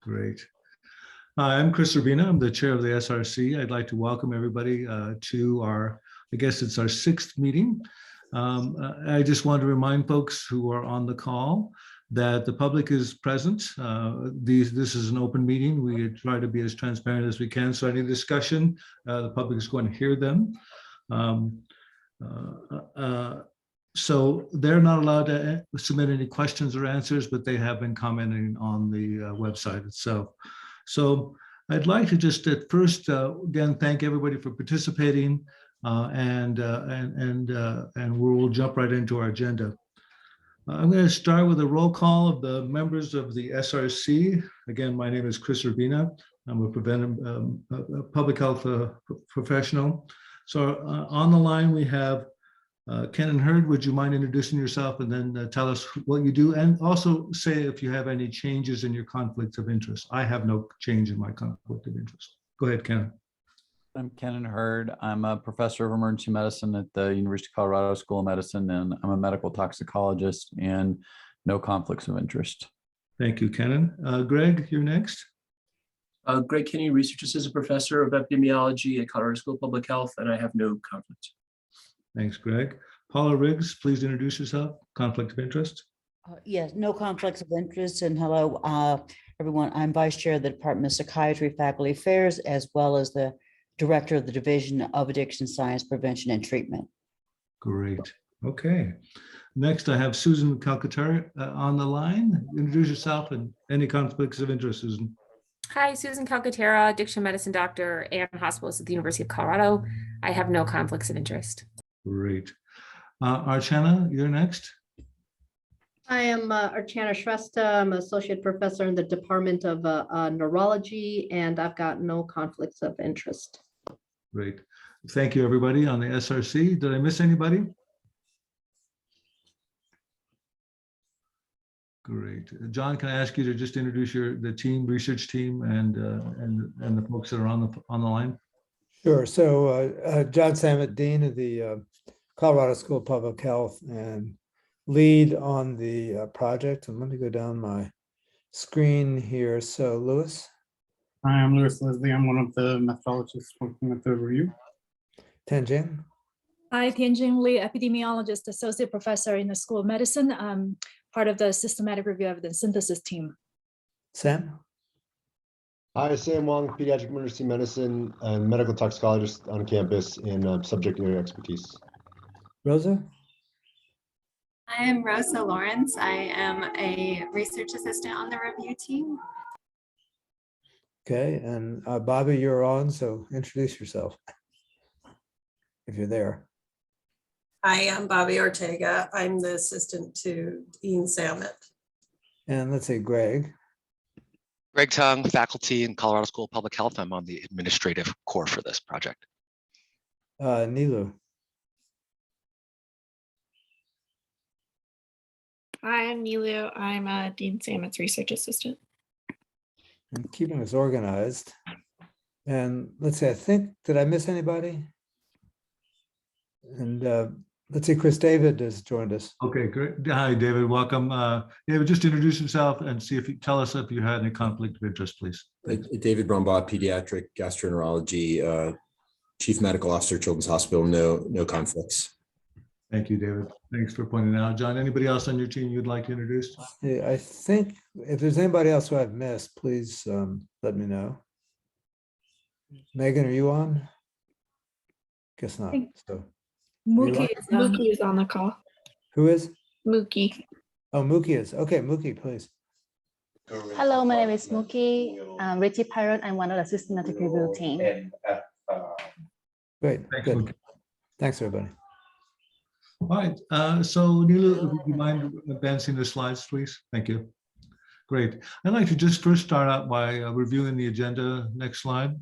Great. Hi, I'm Chris Urbina. I'm the chair of the SRC. I'd like to welcome everybody to our, I guess it's our sixth meeting. I just want to remind folks who are on the call that the public is present. This is an open meeting. We try to be as transparent as we can. So any discussion, the public is going to hear them. So they're not allowed to submit any questions or answers, but they have been commenting on the website itself. So I'd like to just at first, again, thank everybody for participating, and we'll jump right into our agenda. I'm going to start with a roll call of the members of the SRC. Again, my name is Chris Urbina. I'm a public health professional. So on the line, we have Ken and Hurd. Would you mind introducing yourself and then tell us what you do, and also say if you have any changes in your conflicts of interest? I have no change in my conflict of interest. Go ahead, Ken. I'm Ken Hurd. I'm a professor of emergency medicine at the University of Colorado School of Medicine, and I'm a medical toxicologist, and no conflicts of interest. Thank you, Ken. Greg, you're next. Greg Kinney, research assistant professor of epidemiology at Colorado School of Public Health, and I have no conflict. Thanks, Greg. Paula Riggs, please introduce yourself. Conflict of interest. Yes, no conflicts of interest. And hello, everyone. I'm vice chair of the Department of Psychiatry, Faculty Affairs, as well as the director of the Division of Addiction Science, Prevention, and Treatment. Great. Okay. Next, I have Susan Calcaterra on the line. Introduce yourself and any conflicts of interest, Susan. Hi, Susan Calcaterra, addiction medicine doctor and hospitalist at the University of Colorado. I have no conflicts of interest. Great. Archana, you're next. I am Archana Shrestha. I'm associate professor in the Department of Neurology, and I've got no conflicts of interest. Great. Thank you, everybody on the SRC. Did I miss anybody? Great. John, can I ask you to just introduce the team, research team, and the folks that are on the line? Sure. So John Samet, Dean of the Colorado School of Public Health and lead on the project. And let me go down my screen here. So Louis. Hi, I'm Louis Leslie. I'm one of the methodologists working with the review. Tianjin. Hi, Tianjin Li, epidemiologist, associate professor in the School of Medicine, part of the systematic review evidence synthesis team. Sam. Hi, Sam Wong, pediatric emergency medicine and medical toxicologist on campus in subject area expertise. Rosa. I am Rosa Lawrence. I am a research assistant on the review team. Okay, and Bobby, you're on, so introduce yourself if you're there. Hi, I'm Bobby Ortega. I'm the assistant to Dean Samet. And let's say Greg. Greg Tung, faculty in Colorado School of Public Health. I'm on the administrative core for this project. Nilu. Hi, I'm Nilu. I'm Dean Samet's research assistant. And keeping us organized. And let's say, did I miss anybody? And let's see, Chris David has joined us. Okay, great. Hi, David. Welcome. David, just introduce himself and see if you tell us if you had any conflict of interest, please. David Brumbaugh, pediatric gastroenterology, chief medical officer, Children's Hospital. No conflicts. Thank you, David. Thanks for pointing out. John, anybody else on your team you'd like to introduce? Yeah, I think if there's anybody else who I've missed, please let me know. Megan, are you on? Guess not. So Mookie is on the call. Who is? Mookie. Oh, Mookie is. Okay, Mookie, please. Hello, my name is Mookie. I'm Richie Pirate. I'm one of the systematic review team. Great. Thanks, Good. Mookie. Thanks, everybody. All right. So Nilu, would you mind advancing the slides, please? Thank you. Great. I'd like to just first start out by reviewing the agenda. Next slide.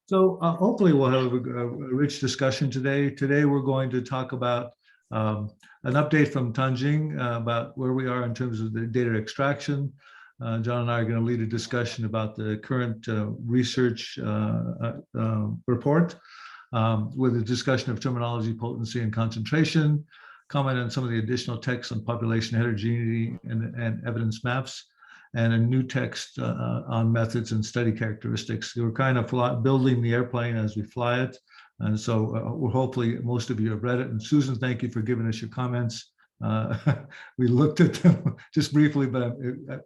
So hopefully we'll have a rich discussion today. Today we're going to talk about an update from Tianjin about where we are in terms of the data extraction. John and I are going to lead a discussion about the current research report with a discussion of terminology, potency, and concentration, comment on some of the additional texts on population heterogeneity and evidence maps, and a new text on methods and study characteristics. We're kind of building the airplane as we fly it. And so we're hopefully most of you have read it. And Susan, thank you for giving us your comments. We looked at them just briefly, but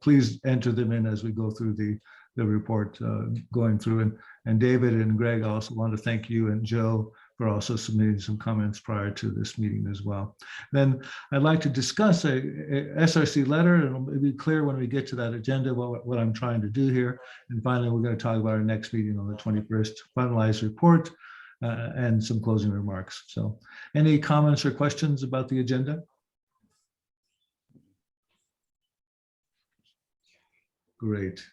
please enter them in as we go through the report going through. And David and Greg, I also want to thank you, and Joe for also submitting some comments prior to this meeting as well. Then I'd like to discuss a SRC letter, and it'll be clear when we get to that agenda what I'm trying to do here. And finally, we're going to talk about our next meeting on the 21st, finalized report, and some closing remarks. So any comments or questions about the agenda? Great.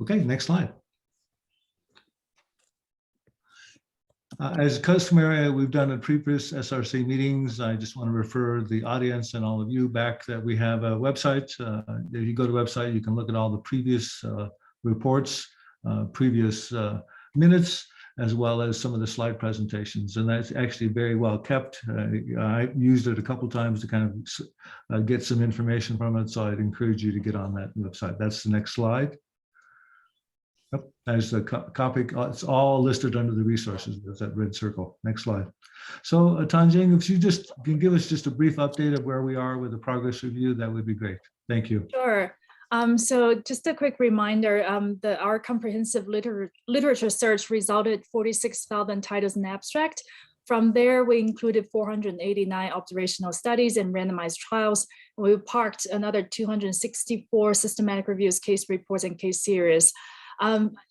Okay, next slide. As customary, we've done in previous SRC meetings. I just want to refer the audience and all of you back that we have a website. If you go to the website, you can look at all the previous reports, previous minutes, as well as some of the slide presentations. And that's actually very well kept. I used it a couple of times to kind of get some information from it. So I'd encourage you to get on that website. That's the next slide. Yep, there's the copy. It's all listed under the resources. There's that red circle. Next slide. So Tanjing, if you just can give us just a brief update of where we are with the progress review, that would be great. Thank you. Sure. So just a quick reminder, our comprehensive literature search resulted 46,000 titles and abstract. From there, we included 489 observational studies and randomized trials. We parked another 264 systematic reviews, case reports, and case series.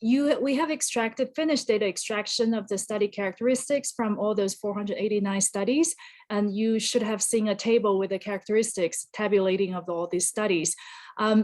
We have finished data extraction of the study characteristics from all those 489 studies, and you should have seen a table with the characteristics tabulating of all these studies.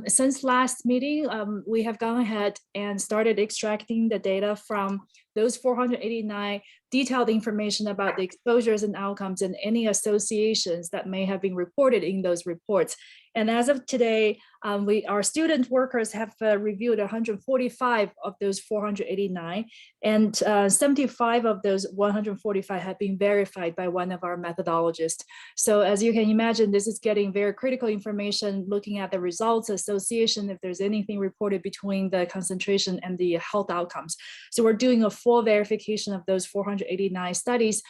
Since last meeting, we have gone ahead and started extracting the data from those 489, detailed information about the exposures and outcomes and any associations that may have been reported in those reports. And as of today, our student workers have reviewed 145 of those 489, and 75 of those 145 have been verified by one of our methodologists. So as you can imagine, this is getting very critical information, looking at the results, association, if there's anything reported between the concentration and the health outcomes. So we're doing a full verification of those 489 studies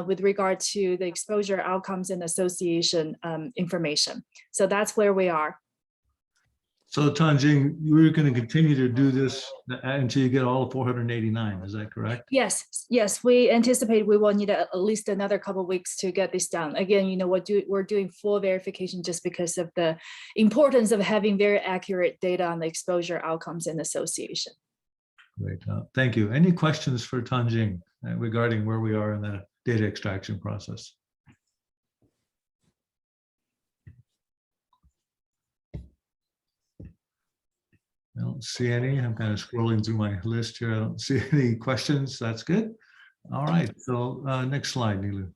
with regard to the exposure outcomes and association information. So that's where we are. So Tanjing, we're going to continue to do this until you get all of 489, is that correct? Yes, we anticipate we will need at least another couple of weeks to get this done. Again, you know, we're doing full verification just because of the importance of having very accurate data on the exposure outcomes and association. Great, thank you. Any questions for Tanjing regarding where we are in the data extraction process? I don't see any. I'm kind of scrolling through my list here. I don't see any questions. That's good. All right. So next slide, Nilu.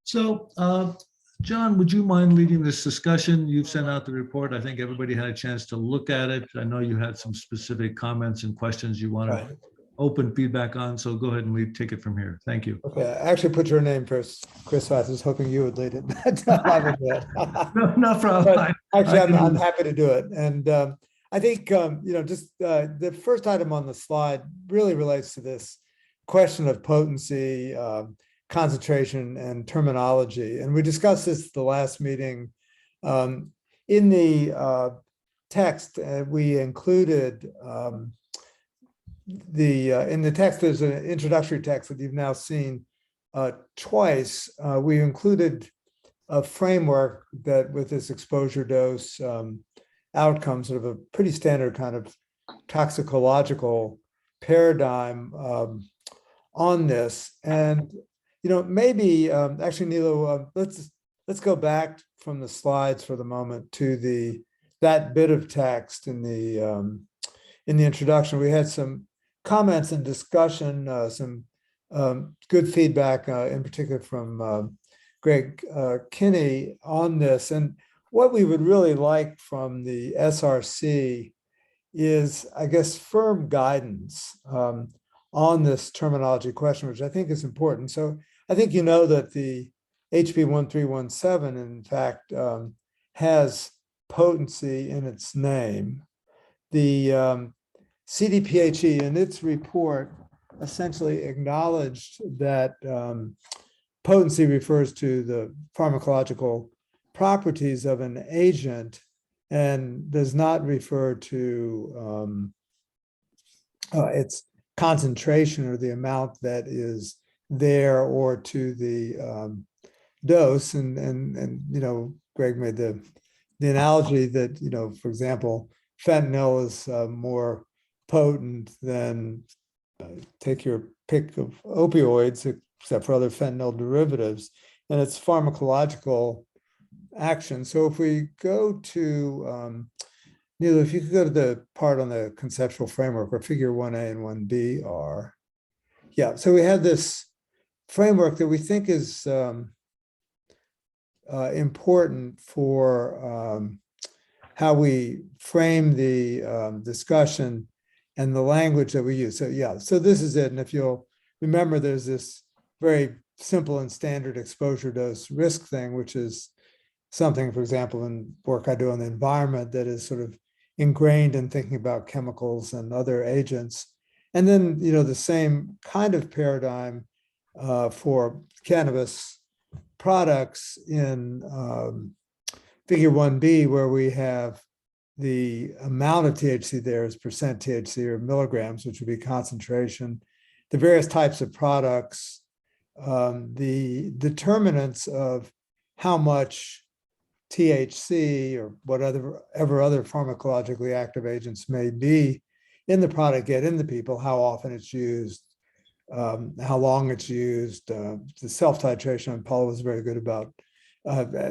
So John, would you mind leading this discussion? You've sent out the report. I think everybody had a chance to look at it. I know you had some specific comments and questions you wanted open feedback on. So go ahead and take it from here. Thank you. Okay, I actually put your name first, Chris. I was hoping you would lead it. No problem. Actually, I'm happy to do it. And I think, you know, just the first item on the slide really relates to this question of potency, concentration, and terminology. And we discussed this at the last meeting. In the text, we included in the text, there's an introductory text that you've now seen twice. We included a framework that with this exposure dose outcome, sort of a pretty standard kind of toxicological paradigm on this. And, you know, maybe actually, Nilo, let's go back from the slides for the moment to that bit of text in the introduction. We had some comments and discussion, some good feedback, in particular from Greg Kinney on this. And what we would really like from the SRC is, I guess, firm guidance on this terminology question, which I think is important. So I think you know that the HB 1317, in fact, has potency in its name. The CDPHE in its report essentially acknowledged that potency refers to the pharmacological properties of an agent and does not refer to its concentration or the amount that is there or to the dose. And you know, Greg made the analogy that, you know, for example, fentanyl is more potent than take your pick of opioids, except for other fentanyl derivatives, and it's pharmacological action. So if we go to, Neil, if you could go to the part on the conceptual framework where figure 1A and 1B are. Yeah, so we have this framework that we think is important for how we frame the discussion and the language that we use. So yeah, so this is it. And if you'll remember, there's this very simple and standard exposure dose risk thing, which is something, for example, in work I do on the environment that is sort of ingrained in thinking about chemicals and other agents. And then, you know, the same kind of paradigm for cannabis products in figure 1B, where we have the amount of THC there is percent THC or milligrams, which would be concentration, the various types of products, the determinants of how much THC or whatever other pharmacologically active agents may be in the product get into people, how often it's used, how long it's used, the self-titration. And Paul was very good about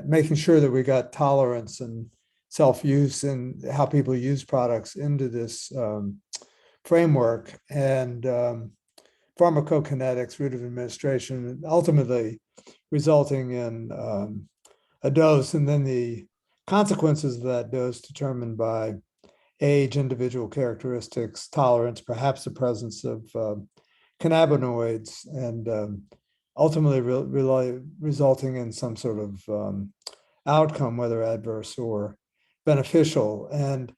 making sure that we got tolerance and self-use and how people use products into this framework, and pharmacokinetics, route of administration, and ultimately resulting in a dose, and then the consequences of that dose determined by age, individual characteristics, tolerance, perhaps the presence of cannabinoids, and ultimately resulting in some sort of outcome, whether adverse or beneficial. And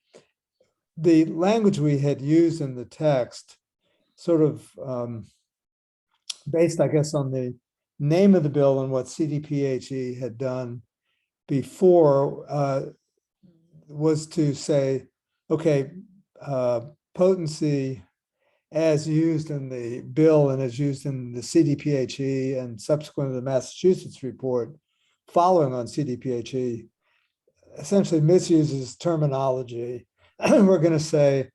the language we had used in the text sort of based, I guess, on the name of the bill and what CDPHE had done before was to say, okay, potency as used in the bill and as used in the CDPHE and subsequently the Massachusetts report following on CDPHE essentially misuses terminology. We're going to say,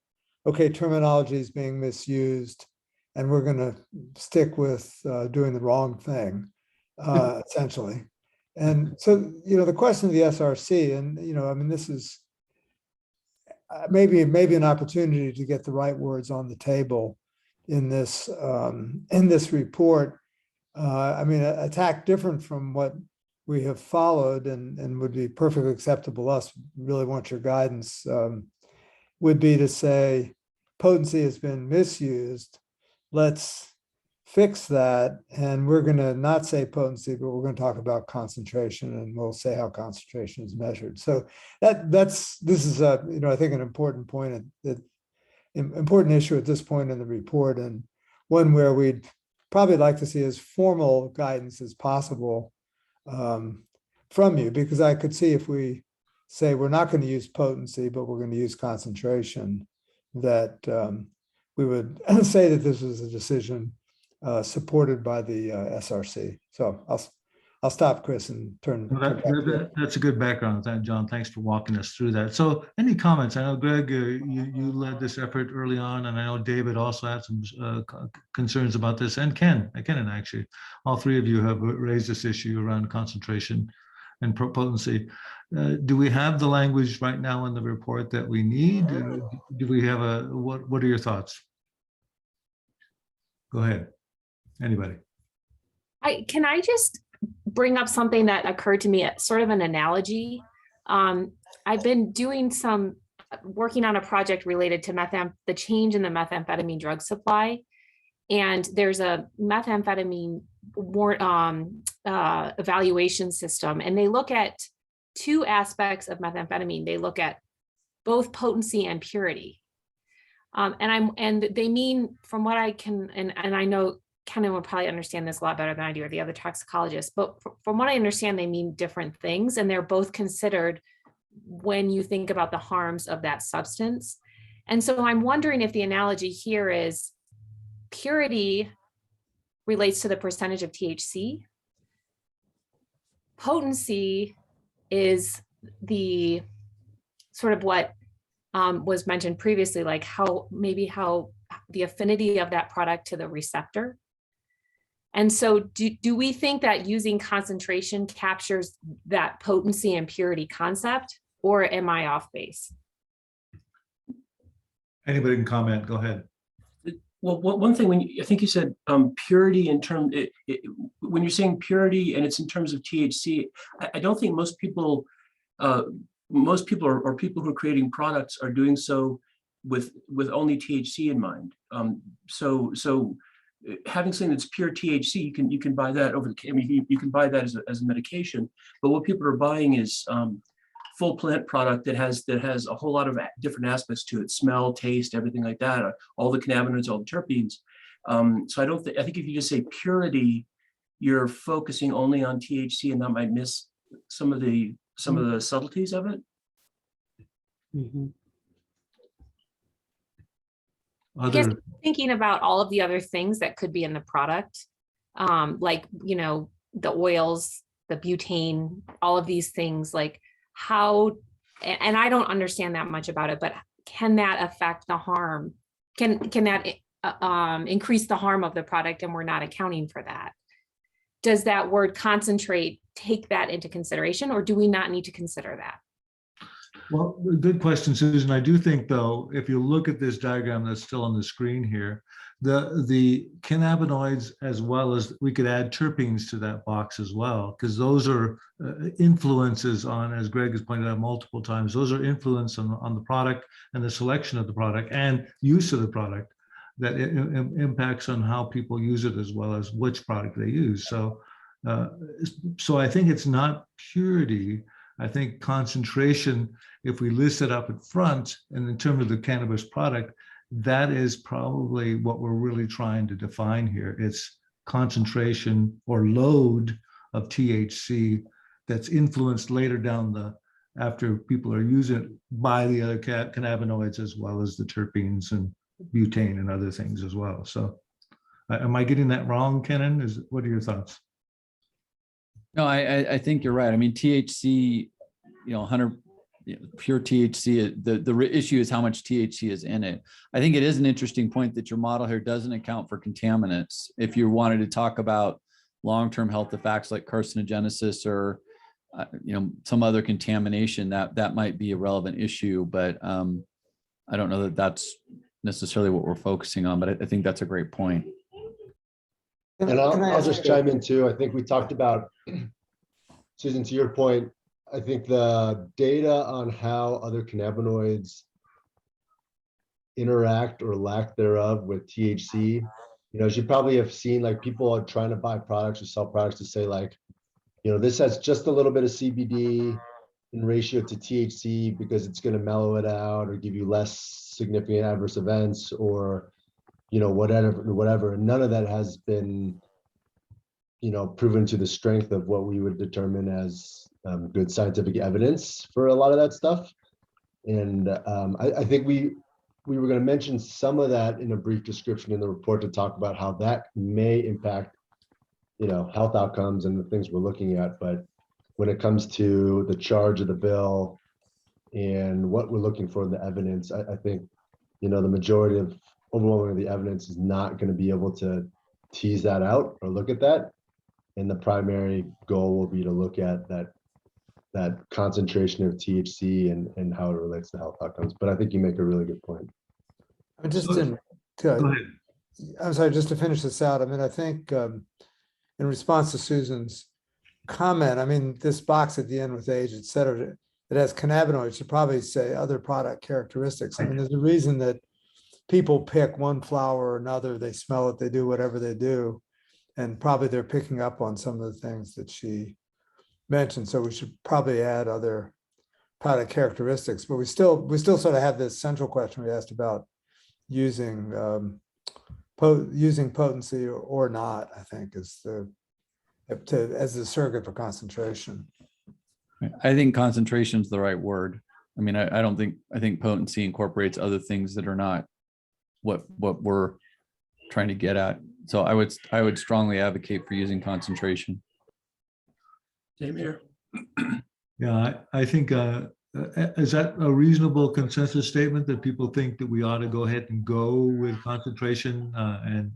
okay, terminology is being misused, and we're going to stick with doing the wrong thing, essentially. And so, you know, the question of the SRC, and, you know, I mean, this is maybe an opportunity to get the right words on the table in this report. I mean, a tack different from what we have followed and would be perfectly acceptable to us, really want your guidance, would be to say potency has been misused. Let's fix that. And we're going to not say potency, but we're going to talk about concentration, and we'll say how concentration is measured. So this is you know, I think an important point, important issue at this point in the report, and one where we'd probably like to see as formal guidance as possible from you, because I could see if we say we're not going to use potency, but we're going to use concentration, that we would say that this was a decision supported by the SRC. So I'll stop, Chris, and turn back to you. That's a good background, John. Thanks for walking us through that. So any comments? I know, Greg, you led this effort early on, and I know David also had some concerns about this, and Ken, actually. All three of you have raised this issue around concentration and potency. Do we have the language right now in the report that we need? Do we have what are your thoughts? Go ahead. Anybody? Can I just bring up something that occurred to me, sort of an analogy? I've been working on a project related to the change in the methamphetamine drug supply. And there's a methamphetamine evaluation system, and they look at two aspects of methamphetamine. They look at both potency and purity. And they mean, from what I can, and I know Kenan would probably understand this a lot better than I do, or the other toxicologists, but from what I understand, they mean different things, and they're both considered when you think about the harms of that substance. And so I'm wondering if the analogy here is purity relates to the percentage of THC. Potency is the sort of what was mentioned previously, like how the affinity of that product to the receptor. And so do we think that using concentration captures that potency and purity concept, or am I off base? Anybody can comment, go ahead. Well, one thing, I think you said purity in terms, when you're saying purity and it's in terms of THC, I don't think most people or people who are creating products are doing so with only THC in mind. So having something that's pure THC, you can buy that over the. I mean, you can buy that as a medication. But what people are buying is full plant product that has a whole lot of different aspects to it: smell, taste, everything like that. All the cannabinoids, all the terpenes. So I think if you just say purity, you're focusing only on THC, and that might miss some of the subtleties of it. Mm-hmm. I guess thinking about all of the other things that could be in the product, like, the oils, the butane, all of these things, like how, and I don't understand that much about it, but can that affect the harm? Can that increase the harm of the product, and we're not accounting for that? Does that word concentrate take that into consideration, or do we not need to consider that? Well, good question, Susan. I do think, though, if you look at this diagram that's still on the screen here, the cannabinoids, as well as we could add terpenes to that box as well, because those are influences on, as Greg has pointed out multiple times, those are influence on the product and the selection of the product and use of the product that impacts on how people use it, as well as which product they use. So I think it's not purity. I think concentration, if we list it up at front, and in terms of the cannabis product, that is probably what we're really trying to define here. It's concentration or load of THC that's influenced later down after people are using it by the other cannabinoids, as well as the terpenes and butane and other things as well. So am I getting that wrong, Kenan? What are your thoughts? No, I think you're right. I mean, THC, 100 pure THC, the issue is how much THC is in it. I think it is an interesting point that your model here doesn't account for contaminants. If you wanted to talk about long-term health effects like carcinogenesis or some other contamination, that might be a relevant issue, but I don't know that that's necessarily what we're focusing on, but I think that's a great point. And I'll just chime in too. I think we talked about, Susan, to your point, I think the data on how other cannabinoids interact or lack thereof with THC, as you probably have seen, like people are trying to buy products or sell products to say like, this has just a little bit of CBD in ratio to THC because it's going to mellow it out or give you less significant adverse events or whatever. And none of that has been, proven to the strength of what we would determine as good scientific evidence for a lot of that stuff. And I think we were going to mention some of that in a brief description in the report to talk about how that may impact, health outcomes and the things we're looking at. But when it comes to the charge of the bill and what we're looking for in the evidence, I think, the majority of overwhelming of the evidence is not going to be able to tease that out or look at that. And the primary goal will be to look at that concentration of THC and how it relates to health outcomes. But I think you make a really good point. I'm just I'm sorry, just to finish this out. I mean, I think in response to Susan's comment, I mean, this box at the end with age, et cetera, that has cannabinoids should probably say other product characteristics. I mean, there's a reason that people pick one flower or another, they smell it, they do whatever they do. And probably they're picking up on some of the things that she mentioned, so we should probably add other product characteristics, but we still sort of have this central question we asked about using using potency or not, I think is as the surrogate for concentration. I think concentration is the right word. I mean, I think potency incorporates other things that are not what we're trying to get at. So I would strongly advocate for using concentration. Same here. Yeah, I think, is that a reasonable consensus statement that people think that we ought to go ahead and go with concentration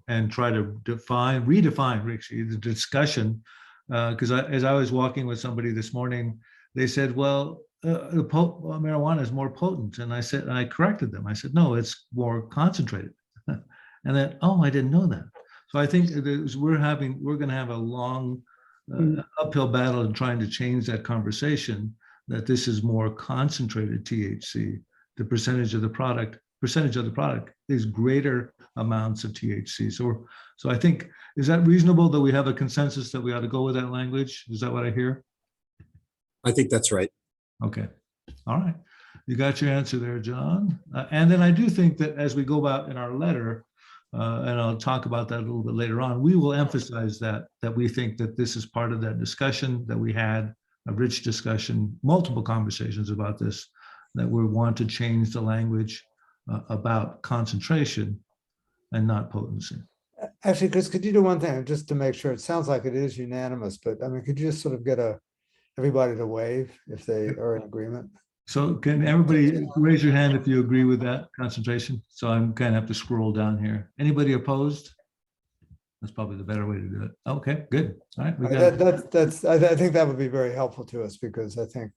and try to redefine actually the discussion? Because as I was walking with somebody this morning, they said, well, marijuana is more potent. And I corrected them. I said, no, it's more concentrated. And then, oh, I didn't know that. So I think we're going to have a long uphill battle in trying to change that conversation, that this is more concentrated THC. The percentage of the product is greater amounts of THC. So I think, is that reasonable that we have a consensus that we ought to go with that language? Is that what I hear? I think that's right. Okay. All right. You got your answer there, John. And then I do think that as we go about in our letter, and I'll talk about that a little bit later on, we will emphasize that we think that this is part of that discussion, that we had a rich discussion, multiple conversations about this, that we want to change the language about concentration and not potency. Actually, Chris, could you do one thing just to make sure? It sounds like it is unanimous, but I mean, could you just sort of get everybody to wave if they are in agreement? So can everybody raise your hand if you agree with that concentration? So I'm kind of have to scroll down here. Anybody opposed? That's probably the better way to do it. Okay, good. All right. I think that would be very helpful to us, because I think,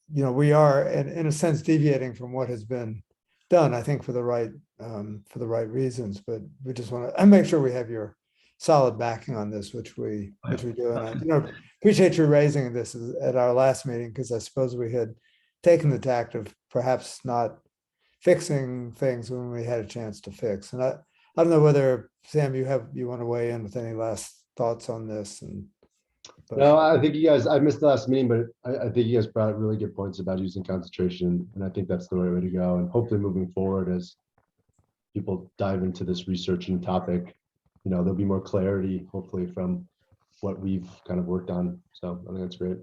we are in a sense deviating from what has been done, I think for the right reasons, but we just want to make sure we have your solid backing on this, which we do. And I appreciate you raising this at our last meeting, because I suppose we had taken the tact of perhaps not fixing things when we had a chance to fix. And I don't know whether, Sam, you want to weigh in with any last thoughts on this? No, I think I missed the last meeting, but I think you guys brought up really good points about using concentration, and I think that's the right way to go. And hopefully moving forward, as people dive into this research and topic, there'll be more clarity, hopefully, from what we've kind of worked on. So I think that's great.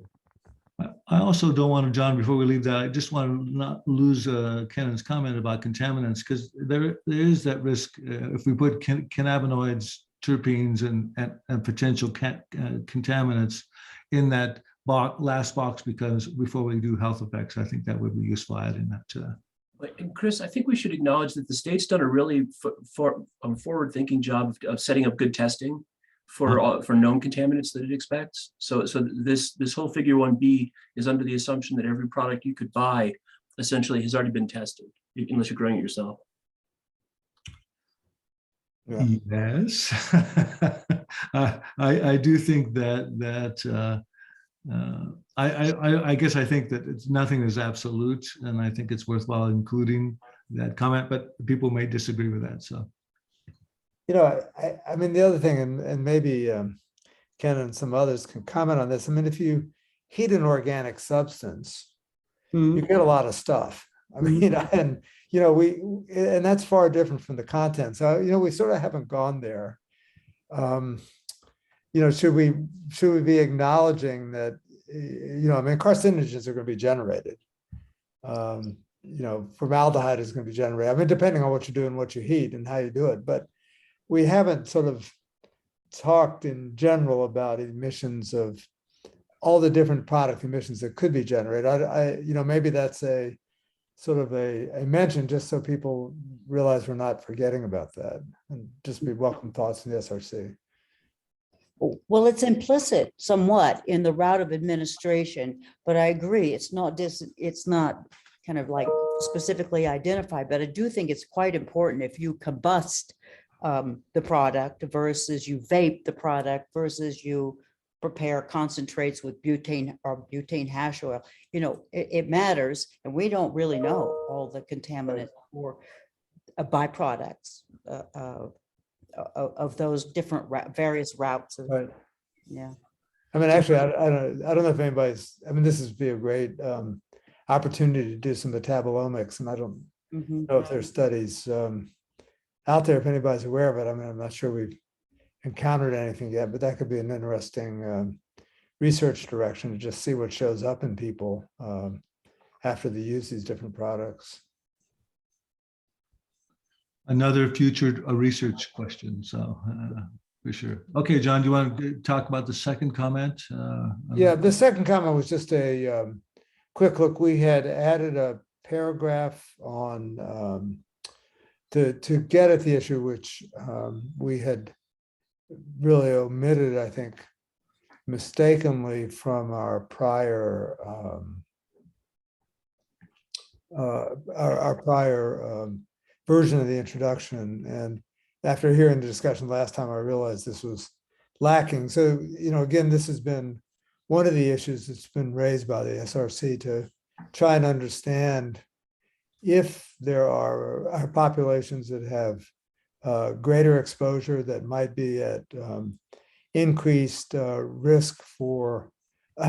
I also don't want to, John, before we leave that, I just want to not lose Kennan's comment about contaminants, because there is that risk if we put cannabinoids, terpenes, and potential contaminants in that last box, because before we do health effects, I think that would be useful adding that to that. And Chris, I think we should acknowledge that the state's done a really forward-thinking job of setting up good testing for known contaminants that it expects. So this whole figure 1B is under the assumption that every product you could buy essentially has already been tested, unless you're growing it yourself. Yeah. Yes, I do think that I guess I think that nothing is absolute, and I think it's worthwhile including that comment, but people may disagree with that. So, I mean, the other thing, and maybe Ken and some others can comment on this. I mean, if you heat an organic substance, you get a lot of stuff. I mean, and that's far different from the content. So, we sort of haven't gone there. Should we be acknowledging that, I mean, carcinogens are going to be generated. Formaldehyde is going to be generated. I mean, depending on what you do and what you heat and how you do it. But we haven't sort of talked in general about emissions of all the different product emissions that could be generated. Maybe that's a sort of a mention, just so people realize we're not forgetting about that, and just be welcome thoughts in the SRC. Well, it's implicit somewhat in the route of administration, but I agree, it's not kind of like specifically identified, but I do think it's quite important if you combust the product versus you vape the product versus you prepare concentrates with butane or butane hash oil. It matters, and we don't really know all the contaminants or byproducts of those different various routes. Right. Yeah. I mean, actually, I don't know if anybody's, I mean, this is be a great opportunity to do some metabolomics, and I don't know if there's studies out there, if anybody's aware of it. I mean, I'm not sure we've encountered anything yet, but that could be an interesting research direction to just see what shows up in people after they use these different products. Another future research question, so for sure. Okay, John, do you want to talk about the second comment? Yeah, the second comment was just a quick look. We had added a paragraph on to get at the issue, which we had really omitted, I think, mistakenly from our prior version of the introduction. And after hearing the discussion last time, I realized this was lacking. So, again, this has been one of the issues that's been raised by the SRC to try and understand if there are populations that have greater exposure that might be at increased risk for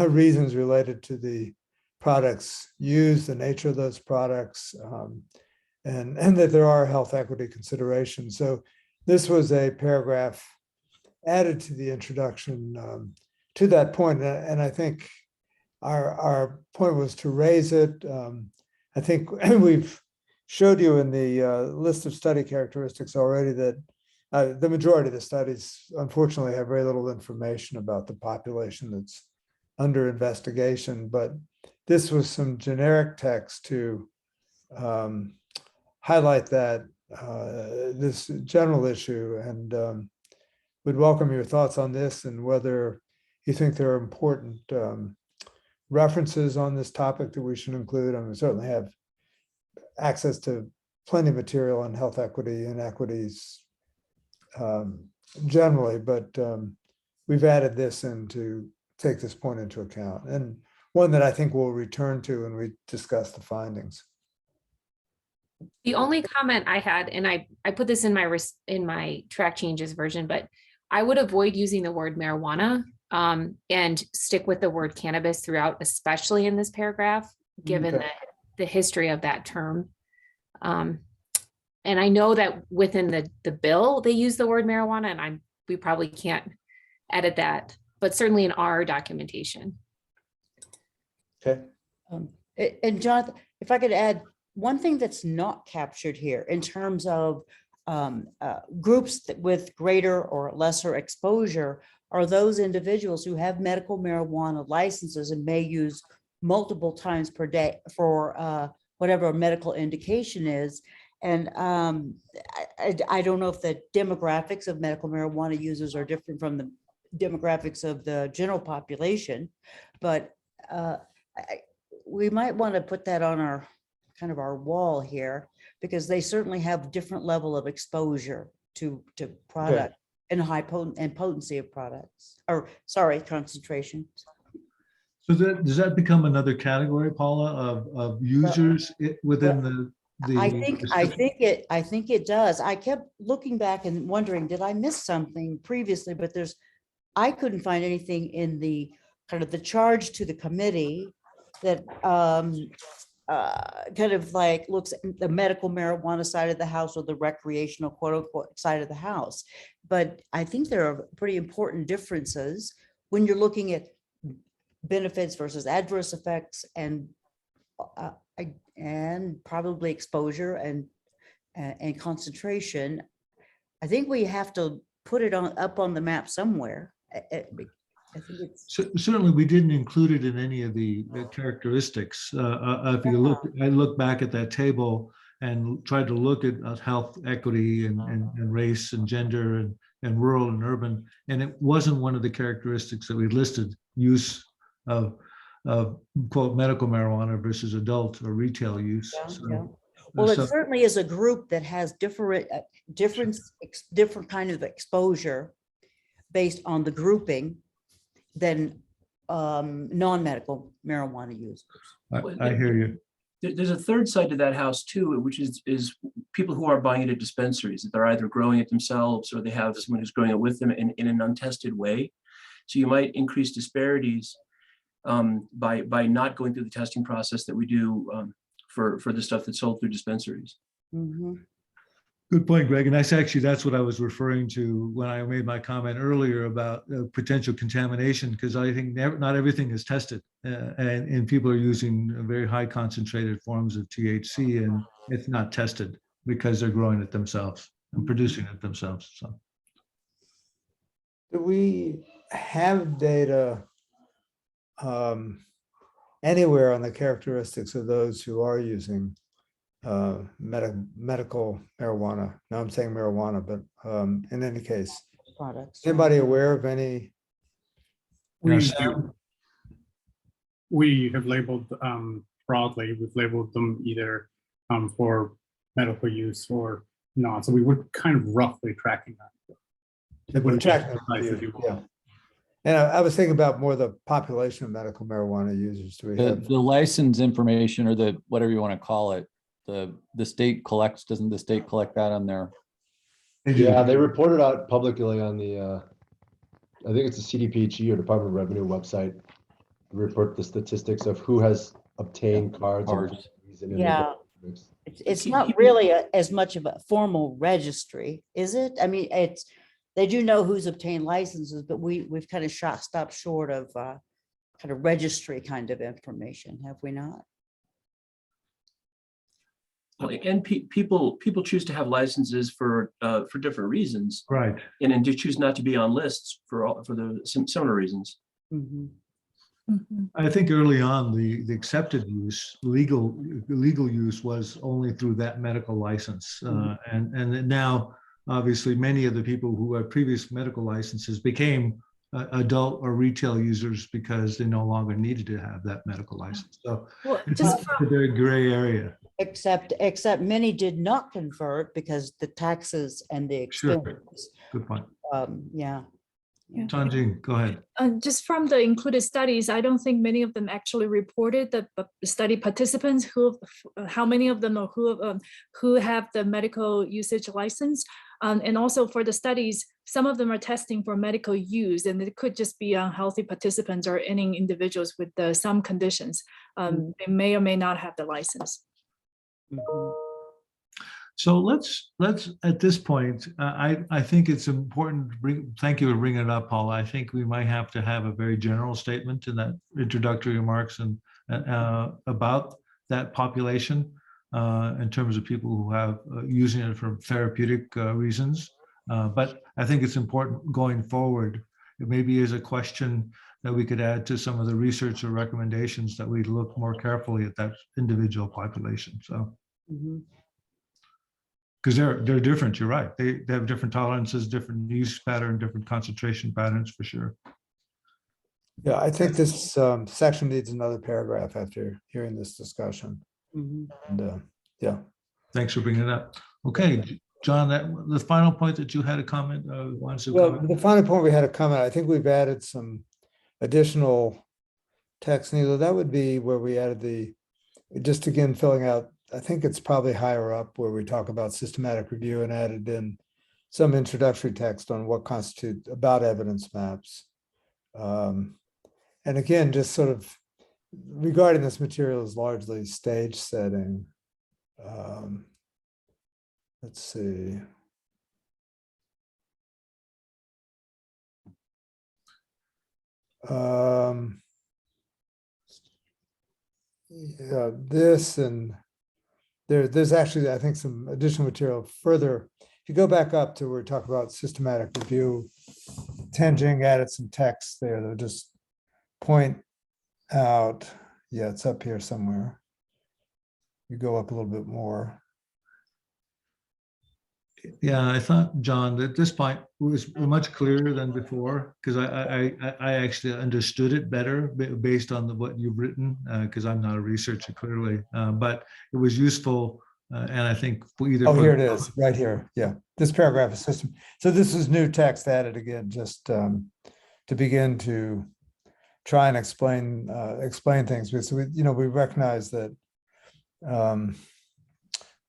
reasons related to the products used, the nature of those products, and that there are health equity considerations. So this was a paragraph added to the introduction to that point. And I think our point was to raise it. I think we've showed you in the list of study characteristics already that the majority of the studies, unfortunately, have very little information about the population that's under investigation. But this was some generic text to highlight that this general issue, and would welcome your thoughts on this and whether you think there are important references on this topic that we should include. I mean, we certainly have access to plenty of material on health equity and inequities generally, but we've added this in to take this point into account, and one that I think we'll return to when we discuss the findings. The only comment I had, and I put this in my track changes version, but I would avoid using the word marijuana and stick with the word cannabis throughout, especially in this paragraph, given the history of that term. And I know that within the bill, they use the word marijuana, and we probably can't edit that, but certainly in our documentation. Okay. And Jonathan, if I could add, one thing that's not captured here in terms of groups with greater or lesser exposure are those individuals who have medical marijuana licenses and may use multiple times per day for whatever a medical indication is. And I don't know if the demographics of medical marijuana users are different from the demographics of the general population, but we might want to put that on our kind of our wall here, because they certainly have different level of exposure to product and high potency of products, or sorry, concentration. So does that become another category, Paula, of users within the I think it does. I kept looking back and wondering, did I miss something previously? But I couldn't find anything in the kind of the charge to the committee that kind of like looks at the medical marijuana side of the house or the recreational quote unquote side of the house. But I think there are pretty important differences when you're looking at benefits versus adverse effects and probably exposure and concentration. I think we have to put it up on the map somewhere. I think it's certainly we didn't include it in any of the characteristics. If you look, I look back at that table and tried to look at health equity and race and gender and rural and urban, and it wasn't one of the characteristics that we listed: use of quote medical marijuana versus adult or retail use. Well, it certainly is a group that has different kind of exposure based on the grouping than non-medical marijuana users. I hear you. There's a third side to that house too, which is people who are buying it at dispensaries, that they're either growing it themselves or they have someone who's growing it with them in an untested way. So you might increase disparities by not going through the testing process that we do for the stuff that's sold through dispensaries. Good point, Greg. And that's what I was referring to when I made my comment earlier about potential contamination, because I think not everything is tested, and people are using very high concentrated forms of THC, and it's not tested because they're growing it themselves and producing it themselves. So, do we have data anywhere on the characteristics of those who are using medical marijuana? Now I'm saying marijuana, but in any case, Products. anybody aware of any? We have labeled broadly, we've labeled them either for medical use or not. So we were kind of roughly tracking that. We're tracking yeah. And I was thinking about more the population of medical marijuana users. Do we have The license information, or the whatever you want to call it, the state collects, doesn't the state collect that on their? Yeah, they reported out publicly on the, I think it's the CDPHE or Department of Revenue website. Report the statistics of who has obtained cards. And yeah, it's not really as much of a formal registry, is it? I mean, they do know who's obtained licenses, but we've kind of stopped short of kind of registry kind of information, have we not? Well, and people choose to have licenses for different reasons, right? And to choose not to be on lists for the similar reasons. I think early on the accepted use, legal use was only through that medical license, and now obviously many of the people who had previous medical licenses became adult or retail users because they no longer needed to have that medical license. So it's a very gray area. Except many did not convert because the taxes and the expense. Sure. Good point. Yeah. Tanjin, go ahead. Just from the included studies, I don't think many of them actually reported the study participants how many of them are who have the medical usage license. And also for the studies, some of them are testing for medical use, and it could just be healthy participants or any individuals with some conditions. They may or may not have the license. So let's at this point, I think it's important to bring, thank you for bringing it up, Paul. I think we might have to have a very general statement in that introductory remarks and about that population in terms of people who have using it for therapeutic reasons. But I think it's important going forward. It maybe is a question that we could add to some of the research or recommendations that we look more carefully at that individual population. So. Because they're different, you're right. They have different tolerances, different use pattern, different concentration patterns for sure. Yeah, I think this section needs another paragraph after hearing this discussion. And yeah. Thanks for bringing it up. Okay, John, the final point that you had a comment. The final point we had a comment. I think we've added some additional text, Neela. That would be where we added just again filling out. I think it's probably higher up where we talk about systematic review and added in some introductory text on what constitutes about evidence maps. And again, just sort of regarding this material as largely stage setting. Let's see. Yeah, this and there's actually, I think, some additional material further. If you go back up to where we talk about systematic review, Tanjing added some text there that just point out, yeah, it's up here somewhere. You go up a little bit more. Yeah, I thought, John, that this point was much clearer than before because I actually understood it better based on what you've written because I'm not a researcher clearly, but it was useful and I think either. Oh, here it is, right here. Yeah, this paragraph is system. So this is new text added again, just to begin to try and explain things. So we recognize that.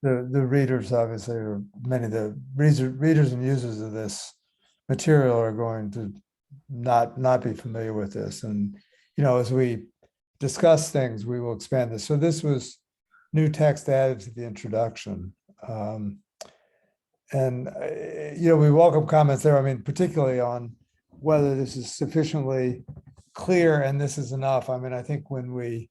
The readers, obviously, or many of the readers and users of this material are going to not be familiar with this. And, as we discuss things, we will expand this. So this was new text added to the introduction. And, we welcome comments there. I mean, particularly on whether this is sufficiently clear and this is enough. I mean, I think when we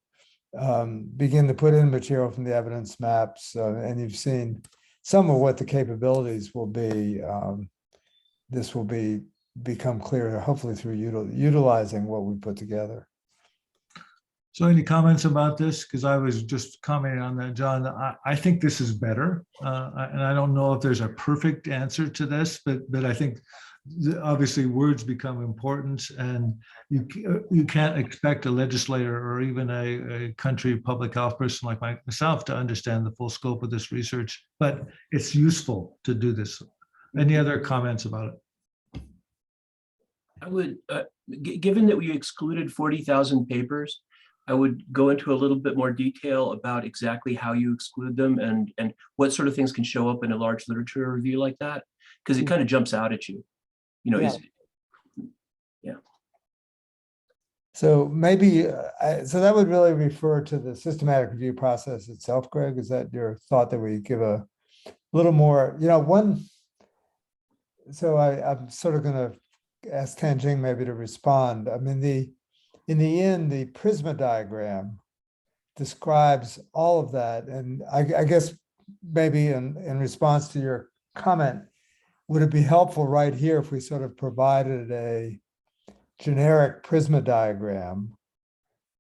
begin to put in material from the evidence maps, and you've seen some of what the capabilities will be, this will become clearer, hopefully through utilizing what we put together. So any comments about this? Because I was just commenting on that, John. I think this is better. And I don't know if there's a perfect answer to this, but I think obviously words become important, and you can't expect a legislator or even a country public health person like myself to understand the full scope of this research, but it's useful to do this. Any other comments about it? I would, given that we excluded 40,000 papers, I would go into a little bit more detail about exactly how you exclude them and what sort of things can show up in a large literature review like that, because it kind of jumps out at you. Yeah. So maybe, so that would really refer to the systematic review process itself, Greg. Is that your thought, that we give a little more, so I'm sort of going to ask Tanjing maybe to respond. I mean, in the end, the Prisma diagram describes all of that. And I guess maybe in response to your comment, would it be helpful right here if we sort of provided a generic Prisma diagram